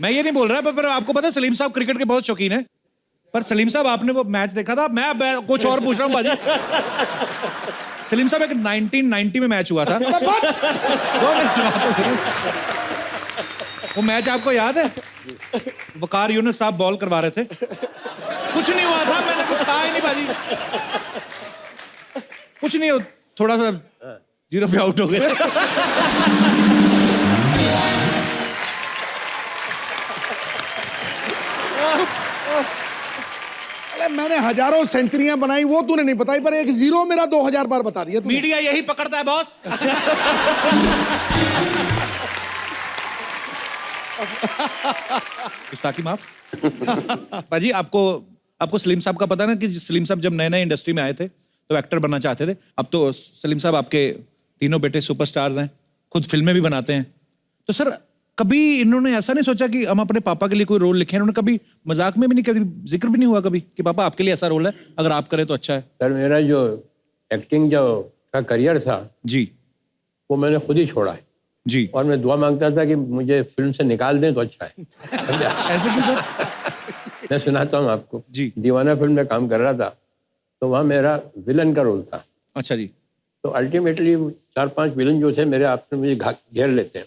मैं ये नहीं बोल रहा, पर आपको पता है सलीम साहब क्रिकेट के बहुत शौकीन है, पर सलीम साहब आपने वो मैच देखा था? मैं कुछ और पूछ रहा हूँ बाजी। सलीम साहब एक 1990 में मैच हुआ था। 2 मिनट वो मैच आपको याद है? वकार यूनुस साहब बॉल करवा रहे थे, कुछ नहीं हुआ था, मैंने कुछ कहा ही नहीं बाजी, कुछ नहीं, थोड़ा सा 0 पे आउट हो गए। मैंने हजारों सेंचुरियां बनाई वो तूने नहीं बताई, पर एक 0 मेरा 2000 बार बता दिया तूने। मीडिया यही पकड़ता है बॉस। गुस्ताखी माफ। पाजी, आपको सलीम साहब का पता ना कि सलीम साहब जब नए इंडस्ट्री में आए थे तो एक्टर बनना चाहते थे। अब तो सलीम साहब आपके तीनों बेटे सुपरस्टार्स हैं, खुद फिल्में भी बनाते हैं। तो सर कभी इन्होंने ऐसा नहीं सोचा कि हम अपने पापा के लिए कोई रोल लिखें? इन्होंने कभी मजाक में भी नहीं, कभी जिक्र भी नहीं हुआ कभी कि पापा आपके लिए ऐसा रोल है, अगर आप करें तो अच्छा है? सर मेरा जो एक्टिंग का करियर था जी, वो मैंने खुद ही छोड़ा है जी, और मैं दुआ मांगता था कि मुझे फिल्म से निकाल दें तो अच्छा है। ऐसे क्यों सर? मैं सुनाता हूँ आपको जी। दीवाना फिल्म में काम कर रहा था तो वहाँ मेरा विलन का रोल था। अच्छा जी। तो अल्टीमेटली 4-5 विलन जो थे मेरे आपस में मुझे घेर लेते हैं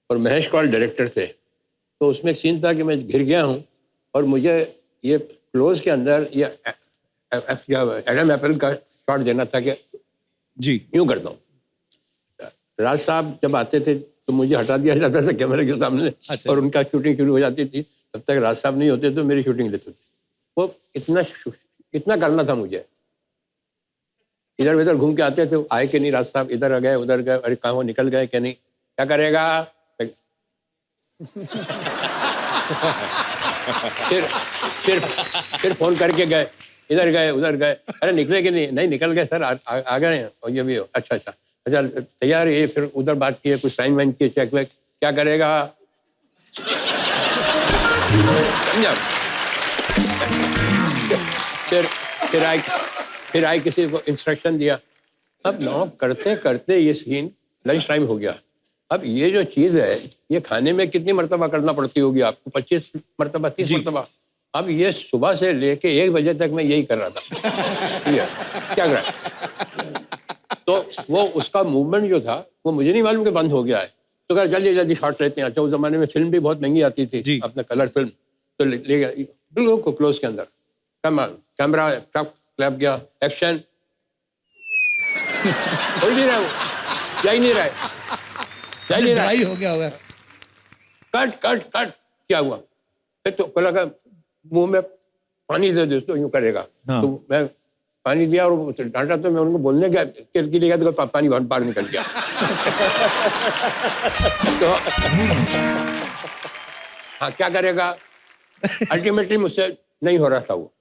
और महेश कौल डायरेक्टर थे। तो उसमें एक सीन था कि मैं घिर गया हूँ और मुझे ये क्लोज के अंदर ये एडम एप्पल का शॉट देना था कि जी यूँ करता हूँ। राज साहब जब आते थे तो मुझे हटा दिया जाता था कैमरे के सामने। अच्छा। और उनका शूटिंग शुरू हो जाती थी, तब तक राज साहब नहीं होते तो मेरी शूटिंग लेते थे। वो इतना करना था मुझे। इधर उधर घूम के आते थे, आए कि नहीं राज साहब, इधर गए उधर गए, अरे कहाँ वो निकल गए क्या नहीं, क्या करेगा? फिर फोन करके गए, इधर गए उधर गए, अरे निकले कि नहीं निकल गए सर, आ गए हैं, और ये भी हो, अच्छा अच्छा अच्छा तैयार है। फिर उधर बात की, कुछ साइन वाइन किए, चेक वेक, क्या करेगा समझा। फिर आई किसी को इंस्ट्रक्शन दिया। अब नौ करते करते ये सीन लंच टाइम हो गया। अब ये जो चीज़ है ये खाने में कितनी मरतबा करना पड़ती होगी आपको, 25 मरतबा 30 मरतबा। अब ये सुबह से लेके 1 बजे तक मैं यही कर रहा था। क्या कर रहा है? तो वो उसका मूवमेंट जो था वो मुझे नहीं मालूम कि बंद हो गया है। तो कहा जल्दी जल्दी शॉट लेते हैं। अच्छा उस जमाने में फिल्म भी बहुत महंगी आती थी, अपना कलर फिल्म, तो ले गया बिल्कुल क्लोज के अंदर, कैमरा क्लैप गया, एक्शन हो ही नहीं रहा, वो जा ही नहीं रहा है, जा ही नहीं रहा हो गया होगा। कट कट कट क्या हुआ? फिर तो लगा मुंह में पानी दे दो, तो यूं करेगा। हाँ। तो मैं पानी दिया और डांटा, तो मैं उनको बोलने गया के लिए गया, तो पानी बाहर निकल गया। तो हाँ क्या करेगा, अल्टीमेटली मुझसे नहीं हो रहा था वो।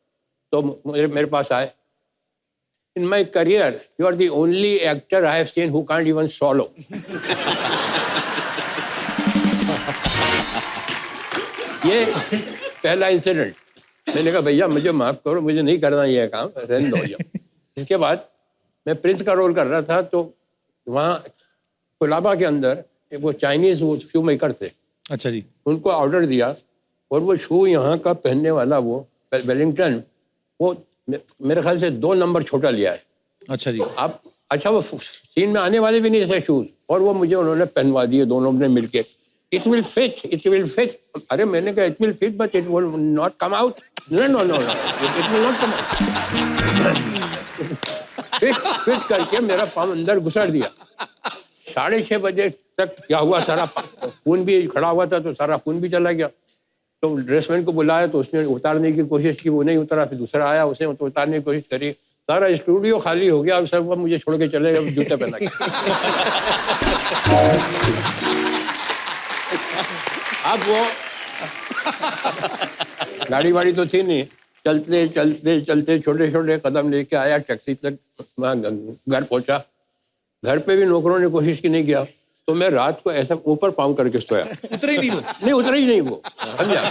तो मेरे पास आए, in my career you are the only actor I have seen who can't even swallow। ये पहला इंसिडेंट। मैंने कहा भैया मुझे माफ करो, मुझे नहीं करना ये काम, रहने दो ये। इसके बाद मैं प्रिंस का रोल कर रहा था, तो वहाँ कोलाबा के अंदर वो चाइनीज वो शू मेकर थे। अच्छा जी। उनको ऑर्डर दिया, और वो शू यहाँ का पहनने वाला वो वेलिंगटन, वो मेरे ख्याल से 2 नंबर छोटा लिया है। अच्छा जी। अब अच्छा वो सीन में आने वाले भी नहीं थे शूज, और वो मुझे उन्होंने पहनवा दिए दोनों ने मिलके। It will fit, it will fit. अरे मैंने कहा it will fit but it will not come out. No no no, it will not come out. Fit करके मेरा पाँव अंदर घुसा दिया। 6:30 बजे तक क्या हुआ, सारा खून भी खड़ा हुआ था, तो सारा खून भी चला गया। तो ड्रेसमैन को बुलाया, तो उसने उतारने की कोशिश की, वो नहीं उतारा। फिर दूसरा आया, उसने उतारने की कोशिश करी, सारा स्टूडियो खाली हो गया, और सब मुझे छोड़ के चले गए जूते पहना के। अब वो गाड़ी वाड़ी तो थी नहीं, चलते चलते चलते छोटे छोटे कदम लेके आया, टैक्सी तक वहाँ घर पहुंचा। घर पे भी नौकरों ने कोशिश की, नहीं किया। तो मैं रात को ऐसा ऊपर पाँव करके सोया। उतरे ही नहीं वो? नहीं उतरे ही नहीं वो, समझा,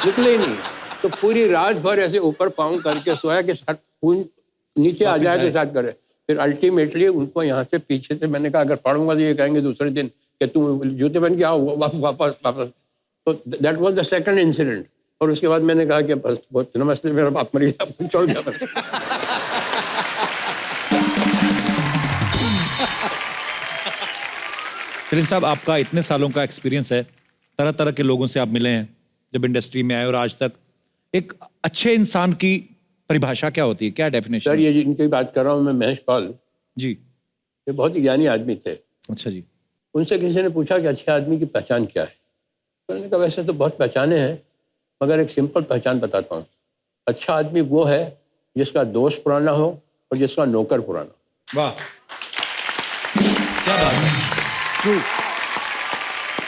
निकले ही नहीं। तो पूरी रात भर ऐसे ऊपर पाँव करके सोया कि खून नीचे आ जाए तो साथ करे। फिर अल्टीमेटली उनको यहाँ से पीछे से मैंने कहा अगर पढ़ूंगा तो ये कहेंगे दूसरे दिन कि तुम जूते पहन के आओ वापस। तो that was the second incident. और उसके बाद मैंने कहा कि बस बहुत नमस्ते, मेरा बाप मर गया, छोड़ दिया। सलीम साहब, आपका इतने सालों का एक्सपीरियंस है, तरह तरह के लोगों से आप मिले हैं जब इंडस्ट्री में आए और आज तक। एक अच्छे इंसान की परिभाषा क्या होती है, क्या डेफिनेशन? सर ये जिनकी बात कर रहा हूँ मैं, महेश कौल जी, ये बहुत ही ज्ञानी आदमी थे। अच्छा जी। उनसे किसी ने पूछा कि अच्छे आदमी की पहचान क्या है, तो उन्होंने कहा वैसे तो बहुत पहचाने हैं, मगर एक सिंपल पहचान बताता हूँ। अच्छा आदमी वो है जिसका दोस्त पुराना हो और जिसका नौकर पुराना। वाह, क्या बात है।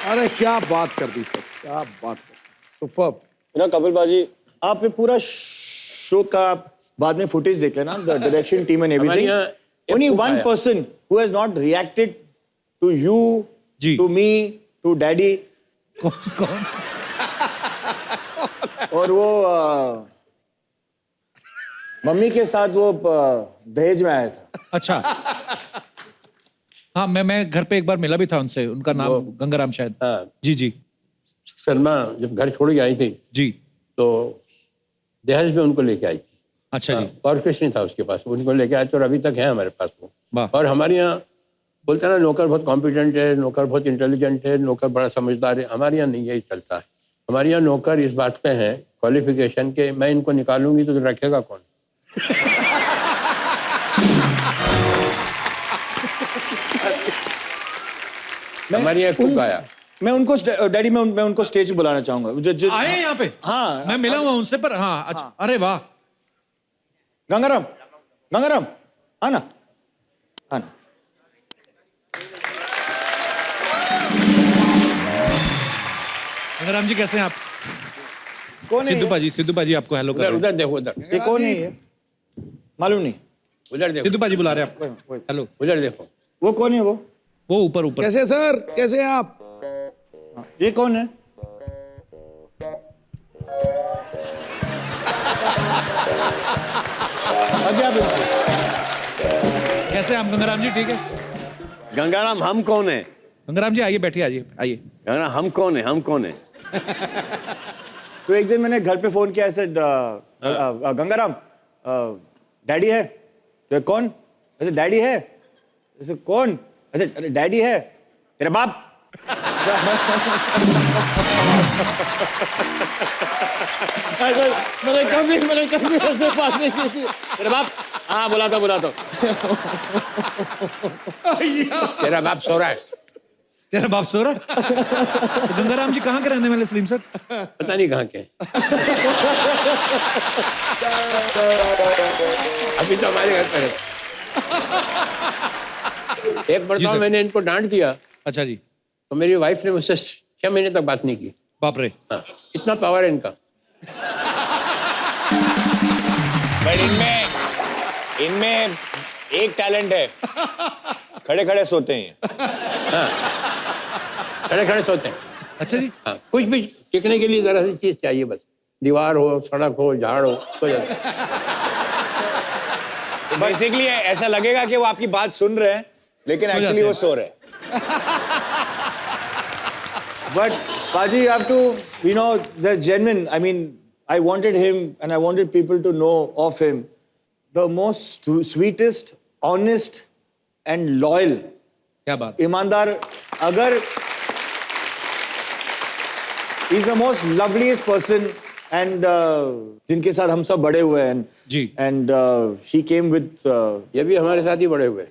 अरे क्या बात कर दी सर, क्या बात कर दी, सुपर्ब। ना कपिल बाजी, आप ये पूरा शो का बाद में फुटेज देख लेना, the direction team and everything. Only one person who has not reacted to you, to me, to daddy. कौन? और वो मम्मी के साथ वो दहेज में आया था। अच्छा, हाँ मैं घर पे एक बार मिला भी था उनसे, उनका नाम गंगाराम शायद। हाँ जी जी। सलमा जब घर छोड़ के आई थी जी, तो दहेज में उनको लेके आई थी। अच्छा जी। और कुछ नहीं था उसके पास, उनको लेके आए, तो अभी तक है हमारे पास वो। और हमारे यहाँ बोलते हैं ना नौकर बहुत कॉम्पिटेंट है, नौकर बहुत इंटेलिजेंट है, नौकर बड़ा समझदार है। हमारे यहाँ नहीं यही चलता है। हमारे यहाँ नौकर इस बात पे हैं क्वालिफिकेशन के, मैं इनको निकालूंगी तो रखेगा कौन? हमारे यहाँ कुक आया, मैं उनको डैडी मैं उनको स्टेज पे बुलाना चाहूंगा। आए यहाँ पे? हाँ, मैं मिला हुआ उनसे, पर हाँ अच्छा। अरे वाह, गंगाराम, गंगाराम आना, आना। गंगाराम जी कैसे हैं आप? कौन है सिद्धू पाजी आपको हेलो कर उधर रहे हैं। उधर देखो उधर ये कौन है ये मालूम नहीं उधर देखो सिद्धू पाजी बुला रहे हैं आपको हेलो। उधर देखो वो कौन है वो ऊपर ऊपर। कैसे सर, कैसे हैं आप? ये कौन है अभी आप कैसे हैं आप गंगाराम जी? ठीक है गंगाराम हम कौन है? गंगाराम जी आइए, बैठिए, आइए आइए। गंगाराम हम कौन है? हम कौन है? तो एक दिन मैंने घर पे फोन किया ऐसे गंगाराम डैडी है तो कौन ऐसे डैडी है ऐसे कौन ऐसे अरे डैडी है तेरा बाप मैंने कभी ऐसे बात नहीं की थी तेरा बाप हाँ बुला दो तेरा बाप सो रहा है तेरा बाप सो रहा है? तो गंगाराम जी कहाँ के रहने वाले सलीम सर? पता नहीं कहाँ के अभी तो हमारे घर पर है। एक मरतबा मैंने इनको डांट दिया। अच्छा जी। तो मेरी वाइफ ने मुझसे 6 महीने तक बात नहीं की। बाप रे। हाँ, इतना पावर है इनका। बट इनमें एक टैलेंट है खड़े खड़े सोते हैं। हाँ, खड़े खड़े सोते हैं। अच्छा जी। हाँ, कुछ भी टिकने के लिए जरा सी चीज चाहिए, बस दीवार हो, सड़क हो, झाड़ हो, तो बेसिकली ऐसा लगेगा कि वो आपकी बात सुन रहे हैं लेकिन एक्चुअली वो सो रहे हैं। But Paji, you have to, you know, that's genuine. I mean, I wanted him and I wanted people to know of him. The most sweetest, honest and loyal. क्या बात? ईमानदार, अगर he's the most loveliest person and जिनके साथ हम सब बड़े हुए हैं. जी. And he came with. ये भी हमारे साथ ही बड़े हुए.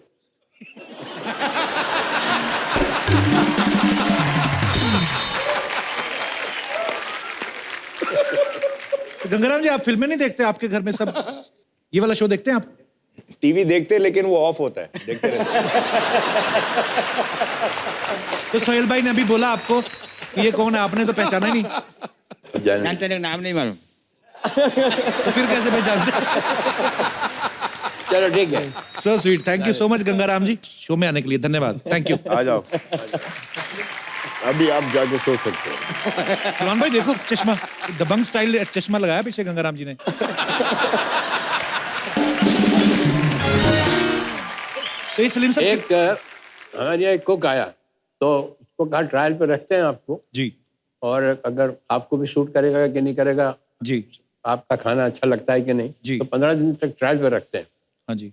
गंगाराम जी आप फिल्में नहीं देखते? आपके घर में सब ये वाला शो देखते हैं आप? टीवी देखते लेकिन वो ऑफ होता है, देखते रहते हैं। तो सोहेल भाई ने अभी बोला आपको कि ये कौन है, आपने तो पहचाना ही नहीं। जानते नहीं, नाम नहीं मालूम। तो फिर कैसे पहचानते? चलो ठीक है। So sweet, thank you so much Gangaram ji show में आने के लिए, धन्यवाद, थैंक यू। आ जाओ, अभी आप जाके सो सकते हो। सलमान भाई देखो चश्मा, दबंग स्टाइल चश्मा लगाया पीछे गंगाराम जी ने। तो ये सलीम साहब एक हमारे यहाँ एक कुक आया तो उसको कहा ट्रायल पे रखते हैं आपको जी, और अगर आपको भी शूट करेगा कि नहीं करेगा जी, आपका खाना अच्छा लगता है कि नहीं जी, तो 15 दिन तक ट्रायल पे रखते हैं। हाँ जी।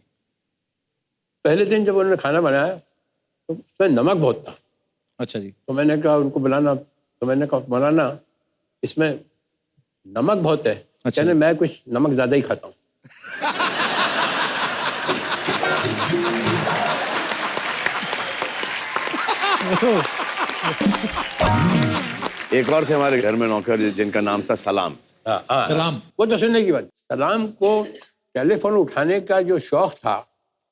पहले दिन जब उन्होंने खाना बनाया तो उसमें नमक बहुत था। अच्छा जी। तो मैंने कहा उनको बुलाना, तो मैंने कहा बनाना इसमें नमक बहुत है। अच्छा। कहने मैं कुछ नमक ज्यादा ही खाता हूँ। एक और थे हमारे घर में नौकर जिनका नाम था सलाम। हाँ, सलाम। वो तो सुनने की बात। सलाम को टेलीफोन उठाने का जो शौक था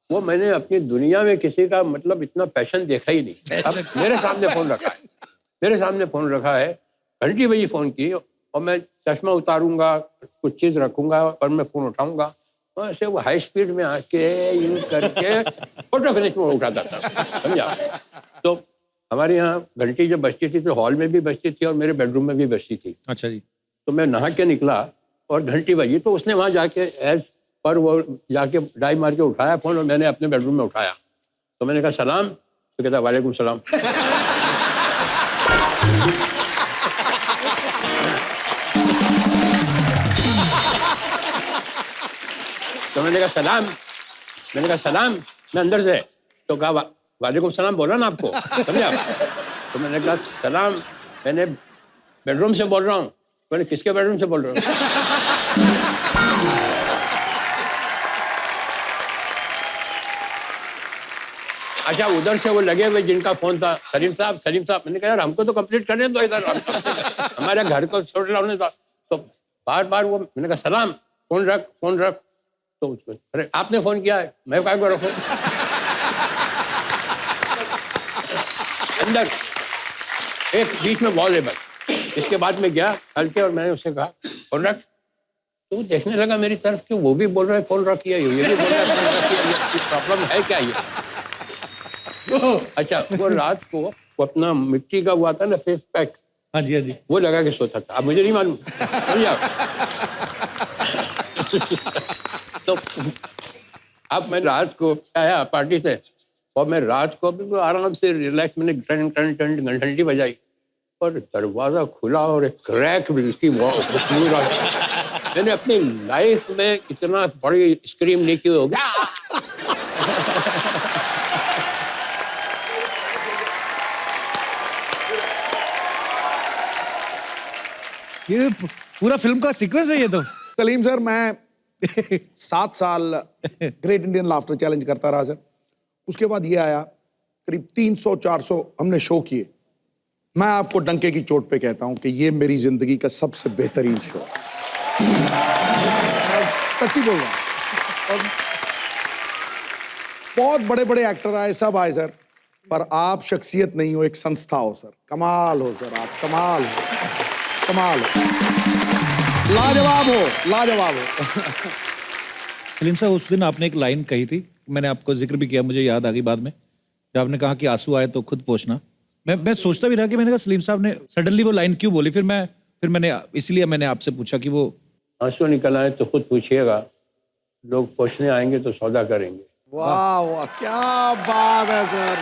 वो मैंने अपनी दुनिया में किसी का मतलब इतना पैशन देखा ही नहीं। अब मेरे सामने फोन रखा है, मेरे सामने फोन रखा है, घंटी बजी फोन की और मैं चश्मा उतारूंगा, कुछ चीज रखूंगा और मैं फोन उठाऊंगा और ऐसे वो हाई स्पीड में आके यूज करके फोटो फिनिश में उठाता था, समझा। तो हमारे यहाँ घंटी जब बजती थी तो हॉल में भी बजती थी और मेरे बेडरूम में भी बजती थी। अच्छा जी। तो मैं नहा के निकला और घंटी बजी तो उसने वहां जाके एज पर वो जाके डाई मार के उठाया फोन और मैंने अपने बेडरूम में उठाया। तो मैंने कहा सलाम, तो कहता वालेकुम सलाम। तो मैंने कहा सलाम, मैंने कहा सलाम, मैं अंदर से, तो कहा वालेकुम सलाम बोला ना आपको, समझा। तो मैंने कहा सलाम, मैंने बेडरूम से बोल रहा हूँ। मैंने किसके बेडरूम से बोल रहा हूँ? अच्छा, उधर से वो लगे हुए जिनका फोन था, सलीम साहब, सलीम साहब। मैंने कहा यार हमको तो कंप्लीट करने दो इधर, हमारे घर को छोड़ लाने दो। तो बार बार वो, मैंने कहा सलाम, फोन रख, फोन रख। तो उसको अरे आपने फोन किया है, मैं क्या को रखूं? अंदर एक बीच में वॉल है बस। इसके बाद में गया हल्के और मैंने उससे कहा फोन रख। तो देखने लगा मेरी तरफ कि वो भी बोल रहा है फोन रखिए, ये भी बोल रहा है फोन रखिए, प्रॉब्लम है क्या ये? अच्छा, वो रात को वो अपना मिट्टी का हुआ था ना फेस पैक, हाँ जी हाँ जी, वो लगा के सोता था। अब मुझे नहीं मालूम, समझा? तो अब मैं रात को आया पार्टी से और मैं रात को बिल्कुल आराम से रिलैक्स, मैंने टन टन टन घंटी बजाई और दरवाजा खुला और एक क्रैक बिल्कुल मैंने अपनी लाइफ में इतना बड़ी स्क्रीम नहीं की होगी। ये पूरा फिल्म का सीक्वेंस है ये तो। सलीम सर, मैं 7 साल ग्रेट इंडियन लाफ्टर चैलेंज करता रहा सर। उसके बाद ये आया, करीब 300-400 हमने शो किए। मैं आपको डंके की चोट पे कहता हूं कि ये मेरी जिंदगी का सबसे बेहतरीन शो, सच्ची बोल रहा हूं। और बहुत बड़े बड़े एक्टर आए, सब आए सर, पर आप शख्सियत नहीं हो, एक संस्था हो सर। कमाल हो सर, आप कमाल हो, कमाल हो, लाजवाब हो, लाजवाब हो। सलीम साहब, उस दिन आपने एक लाइन कही थी, मैंने आपको जिक्र भी किया, मुझे याद आ गई बाद में, जब आपने कहा कि आंसू आए तो खुद पोंछना। मैं सोचता भी रहा कि मैंने कहा सलीम साहब ने सडनली वो लाइन क्यों बोली। फिर मैंने इसलिए मैंने आपसे पूछा कि वो आंसू निकल आए तो खुद पूछिएगा, लोग पूछने आएंगे तो सौदा करेंगे। वाह वाह, क्या बात है सर,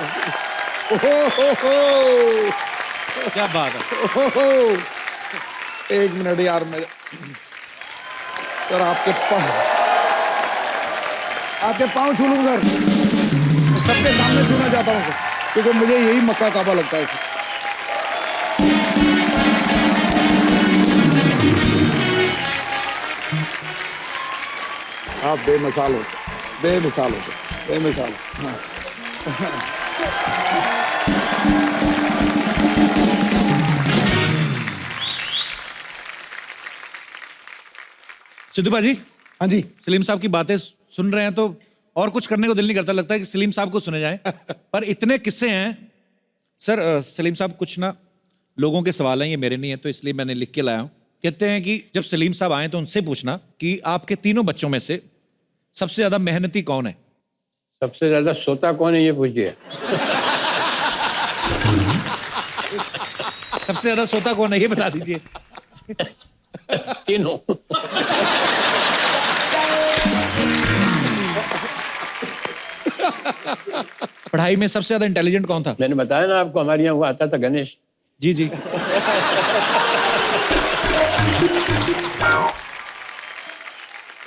क्या बात है। एक मिनट यार, मैं सर आपके पाँव छू लूं सर, सबके सामने छूना चाहता हूँ सर, क्योंकि मुझे यही मक्का काबा लगता है सर। आप बेमिसाल हो सर, बेमिसाल हो सर, बेमिसाल। हाँ। सिद्धू भाजी, हाँ जी, सलीम साहब की बातें सुन रहे हैं तो और कुछ करने को दिल नहीं करता, लगता है कि सलीम साहब को सुने जाएं। पर इतने किस्से हैं सर। सलीम साहब, कुछ ना लोगों के सवाल हैं, ये मेरे नहीं है, तो इसलिए मैंने लिख के लाया हूँ। कहते हैं कि जब सलीम साहब आए तो उनसे पूछना कि आपके तीनों बच्चों में से सबसे ज्यादा मेहनती कौन है? सबसे ज्यादा सोता कौन है ये पूछिए। सबसे ज्यादा सोता कौन है ये बता दीजिए। तीनों। पढ़ाई में सबसे ज्यादा इंटेलिजेंट कौन था? मैंने बताया ना आपको, हमारे यहाँ वो आता था गणेश। जी जी।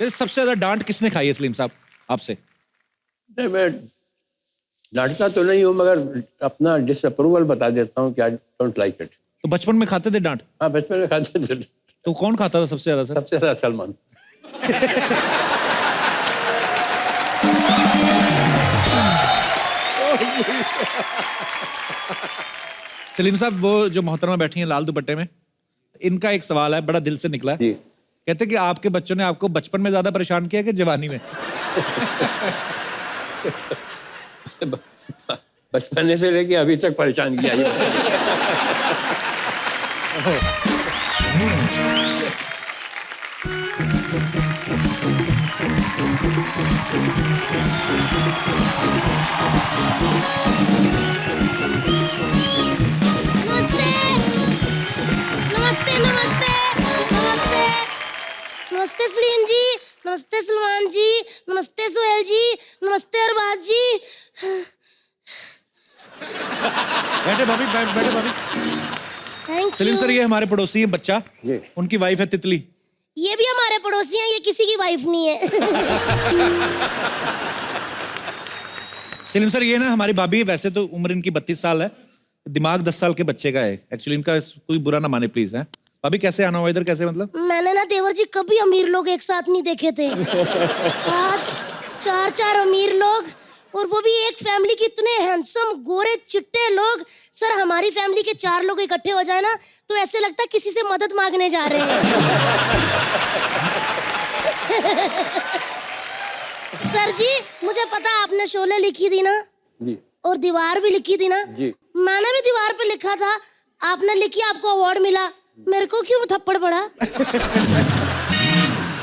सबसे ज्यादा डांट किसने खाई है सलीम साहब आपसे? मैं डांटता तो नहीं हूँ, मगर अपना डिसअप्रूवल बता देता हूँ कि आई डोंट लाइक इट। तो बचपन में खाते थे डांट? हाँ, बचपन में खाते थे। तो कौन खाता था सबसे ज्यादा सर? सबसे ज्यादा सलमान। सलीम साहब, वो जो मोहतरमा बैठी हैं लाल दुपट्टे में, इनका एक सवाल है, बड़ा दिल से निकला है। कहते कि आपके बच्चों ने आपको बचपन में ज्यादा परेशान किया कि जवानी में? बचपन से लेके अभी तक परेशान किया ये। नमस्ते सलीम जी, नमस्ते सलमान जी, नमस्ते सुहेल जी, नमस्ते अरबाज जी। बैठे भाभी, बैठे भाभी। Thank Salim you. सर, ये हमारे पड़ोसी हैं बच्चा, उनकी वाइफ है तितली। ये भी हमारे पड़ोसी हैं, ये किसी की वाइफ नहीं है। सलीम सर, ये ना हमारी भाभी है, वैसे तो उम्र इनकी 32 साल है, दिमाग 10 साल के बच्चे का है। एक्चुअली इनका कोई बुरा ना माने प्लीज। है भाभी, कैसे आना हुआ इधर, कैसे मतलब? मैंने ना देवर जी कभी अमीर लोग एक साथ नहीं देखे थे। आज 4 अमीर लोग, और वो भी एक फैमिली के इतने हैंडसम गोरे चिट्टे लोग। सर, हमारी फैमिली के 4 लोग इकट्ठे हो जाए ना तो ऐसे लगता है किसी से मदद मांगने जा रहे हैं। सर जी, मुझे पता आपने शोले लिखी थी ना जी, और दीवार भी लिखी थी ना जी। मैंने भी दीवार पे लिखा था, आपने लिखी, आपको अवार्ड मिला। मेरे को क्यों थप्पड़ पड़ा?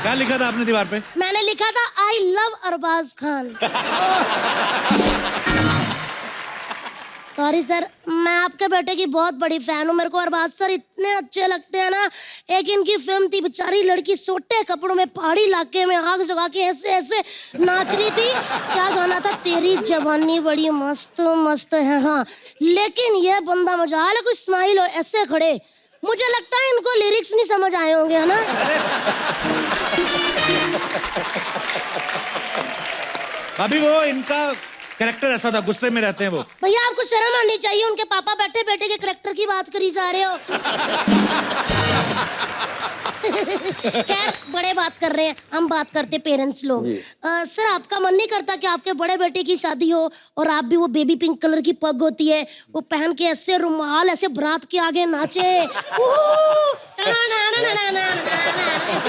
क्या लिखा था आपने दीवार पे? मैंने लिखा था I love Arbaaz Khan. Sorry sir, मैं आपके बेटे की बहुत बड़ी फैन हूँ। मेरे को अरबाज सर इतने अच्छे लगते हैं ना। एक इनकी फिल्म थी, बेचारी लड़की सोटे कपड़ों में पहाड़ी इलाके में आग जगा के ऐसे ऐसे नाच रही थी। क्या गाना था? तेरी जवानी बड़ी मस्त मस्त है। हाँ, लेकिन ये बंदा मजाल है, कुछ स्माइल हो ऐसे खड़े। मुझे लगता है इनको लिरिक्स नहीं समझ आए होंगे, है ना? अभी वो इनका कैरेक्टर ऐसा था, गुस्से में रहते हैं वो। भैया आपको शर्म आनी चाहिए, उनके पापा बैठे बेटे के कैरेक्टर की बात करी जा रहे हो। खैर, बड़े बात कर रहे हैं, हम बात करते पेरेंट्स लोग। सर, आपका मन नहीं करता कि आपके बड़े बेटे की शादी हो और आप भी वो बेबी पिंक कलर की पग होती है, वो पहन के ऐसे रुमाल ऐसे बारात के आगे नाचे, ऐसे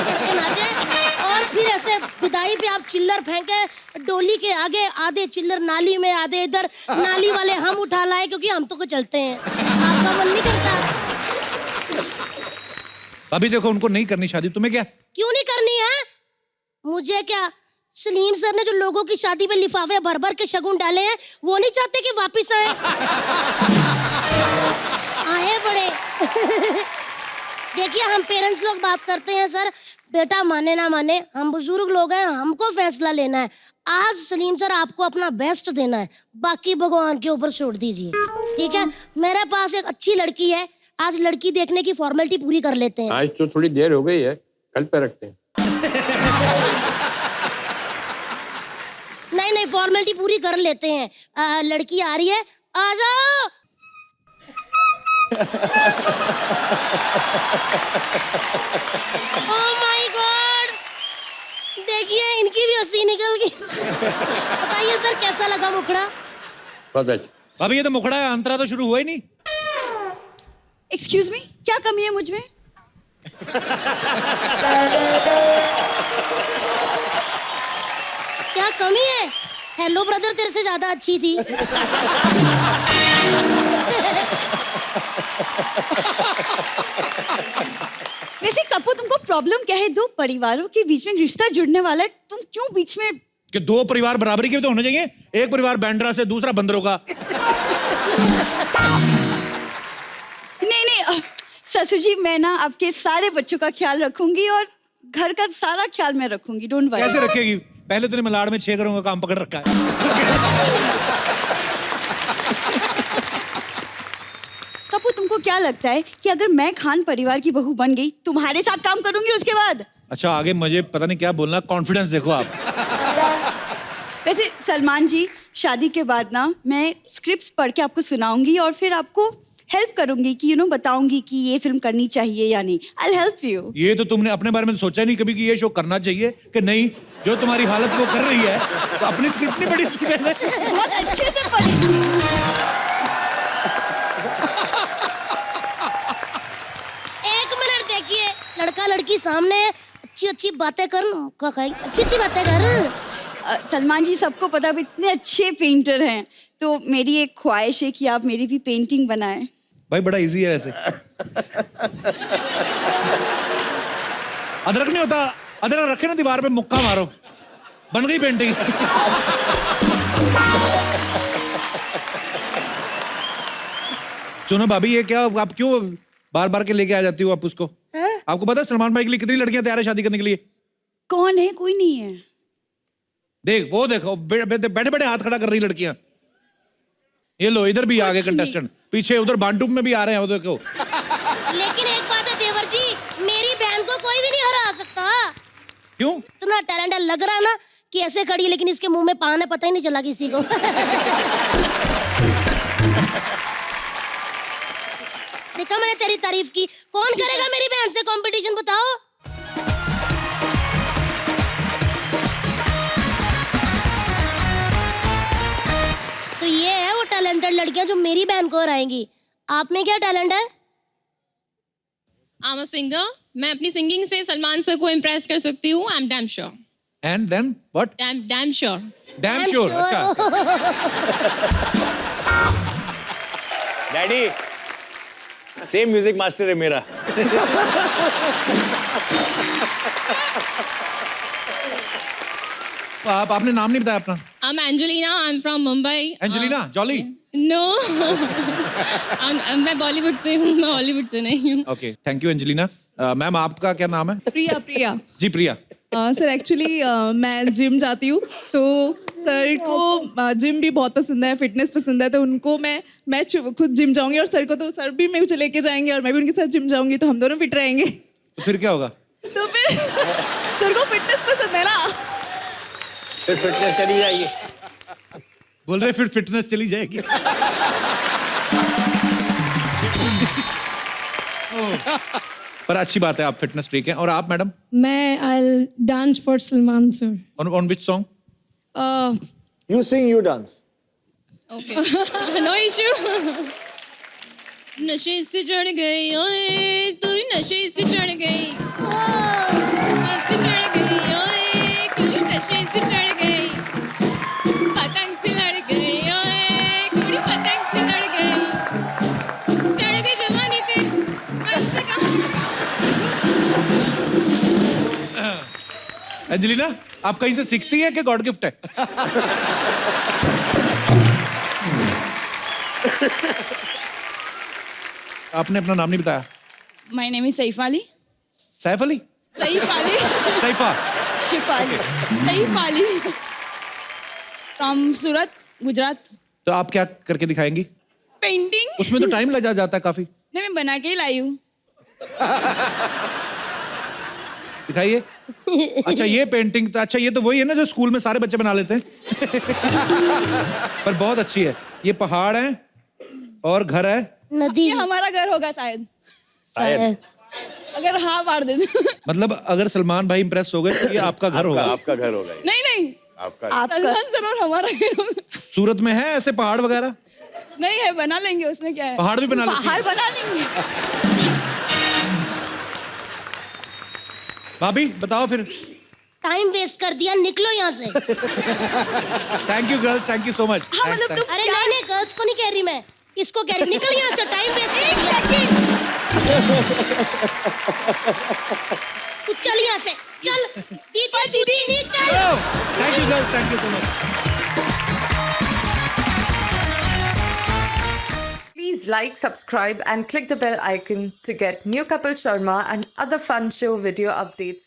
करके नाचे, और फिर ऐसे विदाई पे आप चिल्लर फेंके डोली के आगे, आधे चिल्लर नाली में, आधे इधर नाली वाले हम उठा लाए क्योंकि हम तो को चलते हैं। आपका मन नहीं करता? अभी देखो, उनको नहीं करनी शादी, तुम्हें क्या? क्यों नहीं करनी है? मुझे क्या? सलीम सर ने जो लोगों की शादी पे लिफाफे भर भर के शगुन डाले हैं, वो नहीं चाहते कि वापिस आए? आए बड़े। देखिए, हम पेरेंट्स लोग बात करते हैं सर, बेटा माने ना माने, हम बुजुर्ग लोग हैं, हमको फैसला लेना है। आज सलीम सर आपको अपना बेस्ट देना है, बाकी भगवान के ऊपर छोड़ दीजिए, ठीक है? मेरे पास एक अच्छी लड़की है, आज लड़की देखने की फॉर्मेलिटी पूरी कर लेते हैं। आज तो थोड़ी देर हो गई है, कल पे रखते हैं। नहीं, फॉर्मेलिटी पूरी कर लेते हैं। लड़की आ रही है, आ जाओ। ओह माय गॉड, देखिए इनकी भी हंसी निकल गई। बताइए सर, कैसा लगा मुखड़ा? बहुत अच्छा। अभी ये तो मुखड़ा है, अंतरा तो शुरू हुआ ही नहीं। एक्सक्यूज मी, क्या कमी है मुझ में? क्या कमी है? हेलो ब्रदर तेरे से ज्यादा अच्छी थी। वैसे कपू, तुमको प्रॉब्लम क्या है? दो परिवारों के बीच में रिश्ता जुड़ने वाला है, तुम क्यों बीच में? कि दो परिवार बराबरी के भी तो होने चाहिए। एक परिवार बैंड्रा से, दूसरा बंदरों का। नहीं, ससुर जी, मैं ना आपके सारे बच्चों का ख्याल रखूंगी और घर का सारा ख्याल मैं रखूंगी, डोंट वरी। कैसे रखेगी? पहले तूने मलाड़ में 6 घरों का काम पकड़ रखा है। कपू, तुमको क्या लगता है कि अगर मैं खान परिवार की बहू बन गई, तुम्हारे साथ काम करूंगी उसके बाद? अच्छा, आगे मुझे पता नहीं क्या बोलना, कॉन्फिडेंस देखो आप। वैसे सलमान जी, शादी के बाद ना मैं स्क्रिप्ट्स पढ़ के आपको सुनाऊंगी और फिर आपको हेल्प करूंगी कि बताऊंगी कि ये फिल्म करनी चाहिए या नहीं। I'll help you। ये तो तुमने अपने बारे में सोचा नहीं कभी कि ये शो करना चाहिए कि नहीं? जो तुम्हारी हालत वो कर रही है, तो अपनी स्क्रिप्ट नहीं पढ़ी थी पहले? बहुत अच्छे से पढ़ी थी। एक मिनट देखिए, लड़का लड़की सामने है, अच्छी बातें कर, अच्छी बातें कर। सलमान जी, सबको पता आप इतने अच्छे पेंटर हैं, तो मेरी एक ख्वाहिश है कि आप मेरी भी पेंटिंग बनाएं। भाई बड़ा इजी है वैसे। अदरक नहीं होता, अदरक रखे ना दीवार पे, मुक्का मारो, बन गई पेंटिंग। सुनो भाभी, ये क्या आप क्यों बार बार के लेके आ जाती हो आप उसको? आपको पता है सलमान भाई के लिए कितनी लड़कियां तैयार है शादी करने के लिए? कौन है? कोई नहीं है। देख, वो देखो, बैठे बैठे हाथ खड़ा कर रही लड़कियां। ये लो, इधर भी आ गए कंटेस्टेंट, पीछे उधर बांटूप में भी आ रहे हैं, वो देखो। लेकिन एक बात है देवर जी, मेरी बहन को कोई भी नहीं हरा सकता। क्यों? इतना टैलेंट लग रहा है ना कि ऐसे खड़ी, लेकिन इसके मुंह में पान है, पता ही नहीं चला किसी को। देखा, मैंने तेरी तारीफ की। कौन करेगा मेरी बहन से कंपटीशन, बताओ? तो ये है वो टैलेंटेड लड़कियां जो मेरी बहन को हराएंगी। आप में क्या टैलेंट है? I am a singer. मैं अपनी सिंगिंग से सलमान सर को इम्प्रेस कर सकती हूँ। I am damn sure. And then what? Damn sure. Damn sure. अच्छा। डैडी, सेम म्यूजिक मास्टर है मेरा. आपने नाम नहीं बताया अपना. I'm Angelina. I'm from Mumbai. Angelina Jolie. No. मैं बॉलीवुड से हूँ, मैं हॉलीवुड से नहीं हूँ. Okay, thank you Angelina. Ma'am आपका क्या नाम है? प्रिया. जी प्रिया. सर एक्चुअली मैं जिम जाती हूँ, तो सर को जिम भी बहुत पसंद है, फिटनेस पसंद है, तो उनको मैं खुद जिम जाऊंगी और सर को तो सर भी मेरे को लेके जाएंगे और मैं भी उनके साथ जिम जाऊंगी, तो हम दोनों फिट रहेंगे. तो फिर क्या होगा? तो फिर सर को फिटनेस पसंद है ना. फिर फिटनेस चली जाएगी. बोल रहे फिर फिटनेस चली जाएगी. पर अच्छी बात है, आप फिटनेस फ्रीक हैं. और आप मैडम? मैं I dance for Salman sir. On which song? You sing, you dance. Okay. No issue. नशे से चढ़ गई ओए तू नशे से चढ़ गई. से चढ़ गई ओए तू नशे से चढ़ गई. पतंग से लड़ गई ओए कुड़ी पतंग से लड़ गई. चढ़ गई जवानी ते मस्त का. एंजेलिना, आप कहीं से सीखती हैं कि गॉड गिफ्ट है? आपने अपना नाम नहीं बताया. My name is Saif Ali. Saif Ali? Saif Ali. Saifai. Shifali. Saif Ali. From Surat, Gujarat. तो आप क्या करके दिखाएंगी? Painting. उसमें तो टाइम लग जाता है काफी. नहीं, मैं बना के ही लाई हूँ. दिखाइए. अच्छा ये पेंटिंग तो, अच्छा ये तो वही है ना जो स्कूल में सारे बच्चे बना लेते हैं. पर बहुत अच्छी है. ये पहाड़ है और घर है. नदी. ये हमारा घर होगा शायद. शायद. अगर हाँ मार दे तो. मतलब अगर सलमान भाई इंप्रेस हो गए तो ये आपका घर होगा. आपका घर होगा ये. नहीं आपका. सलमान सर और हमारा घर. सूरत में है ऐसे पहाड़ वगैरह? नहीं है, बना लेंगे, उसमें क्या है. पहाड़ भी बना लेते हैं. पहाड़ बना लेंगे. भाभी बताओ फिर. टाइम वेस्ट कर दिया, निकलो यहाँ से. Thank you girls, thank you so much. अरे नहीं गर्ल्स को नहीं कह रही मैं, इसको कह रही. निकल यहाँ से, टाइम वेस्ट कर दिया. तू चल यहाँ से, चल. दीदी चल. Thank you girls, thank you so much. Please like, subscribe and click the bell icon to get new Kapil Sharma and other fun show video updates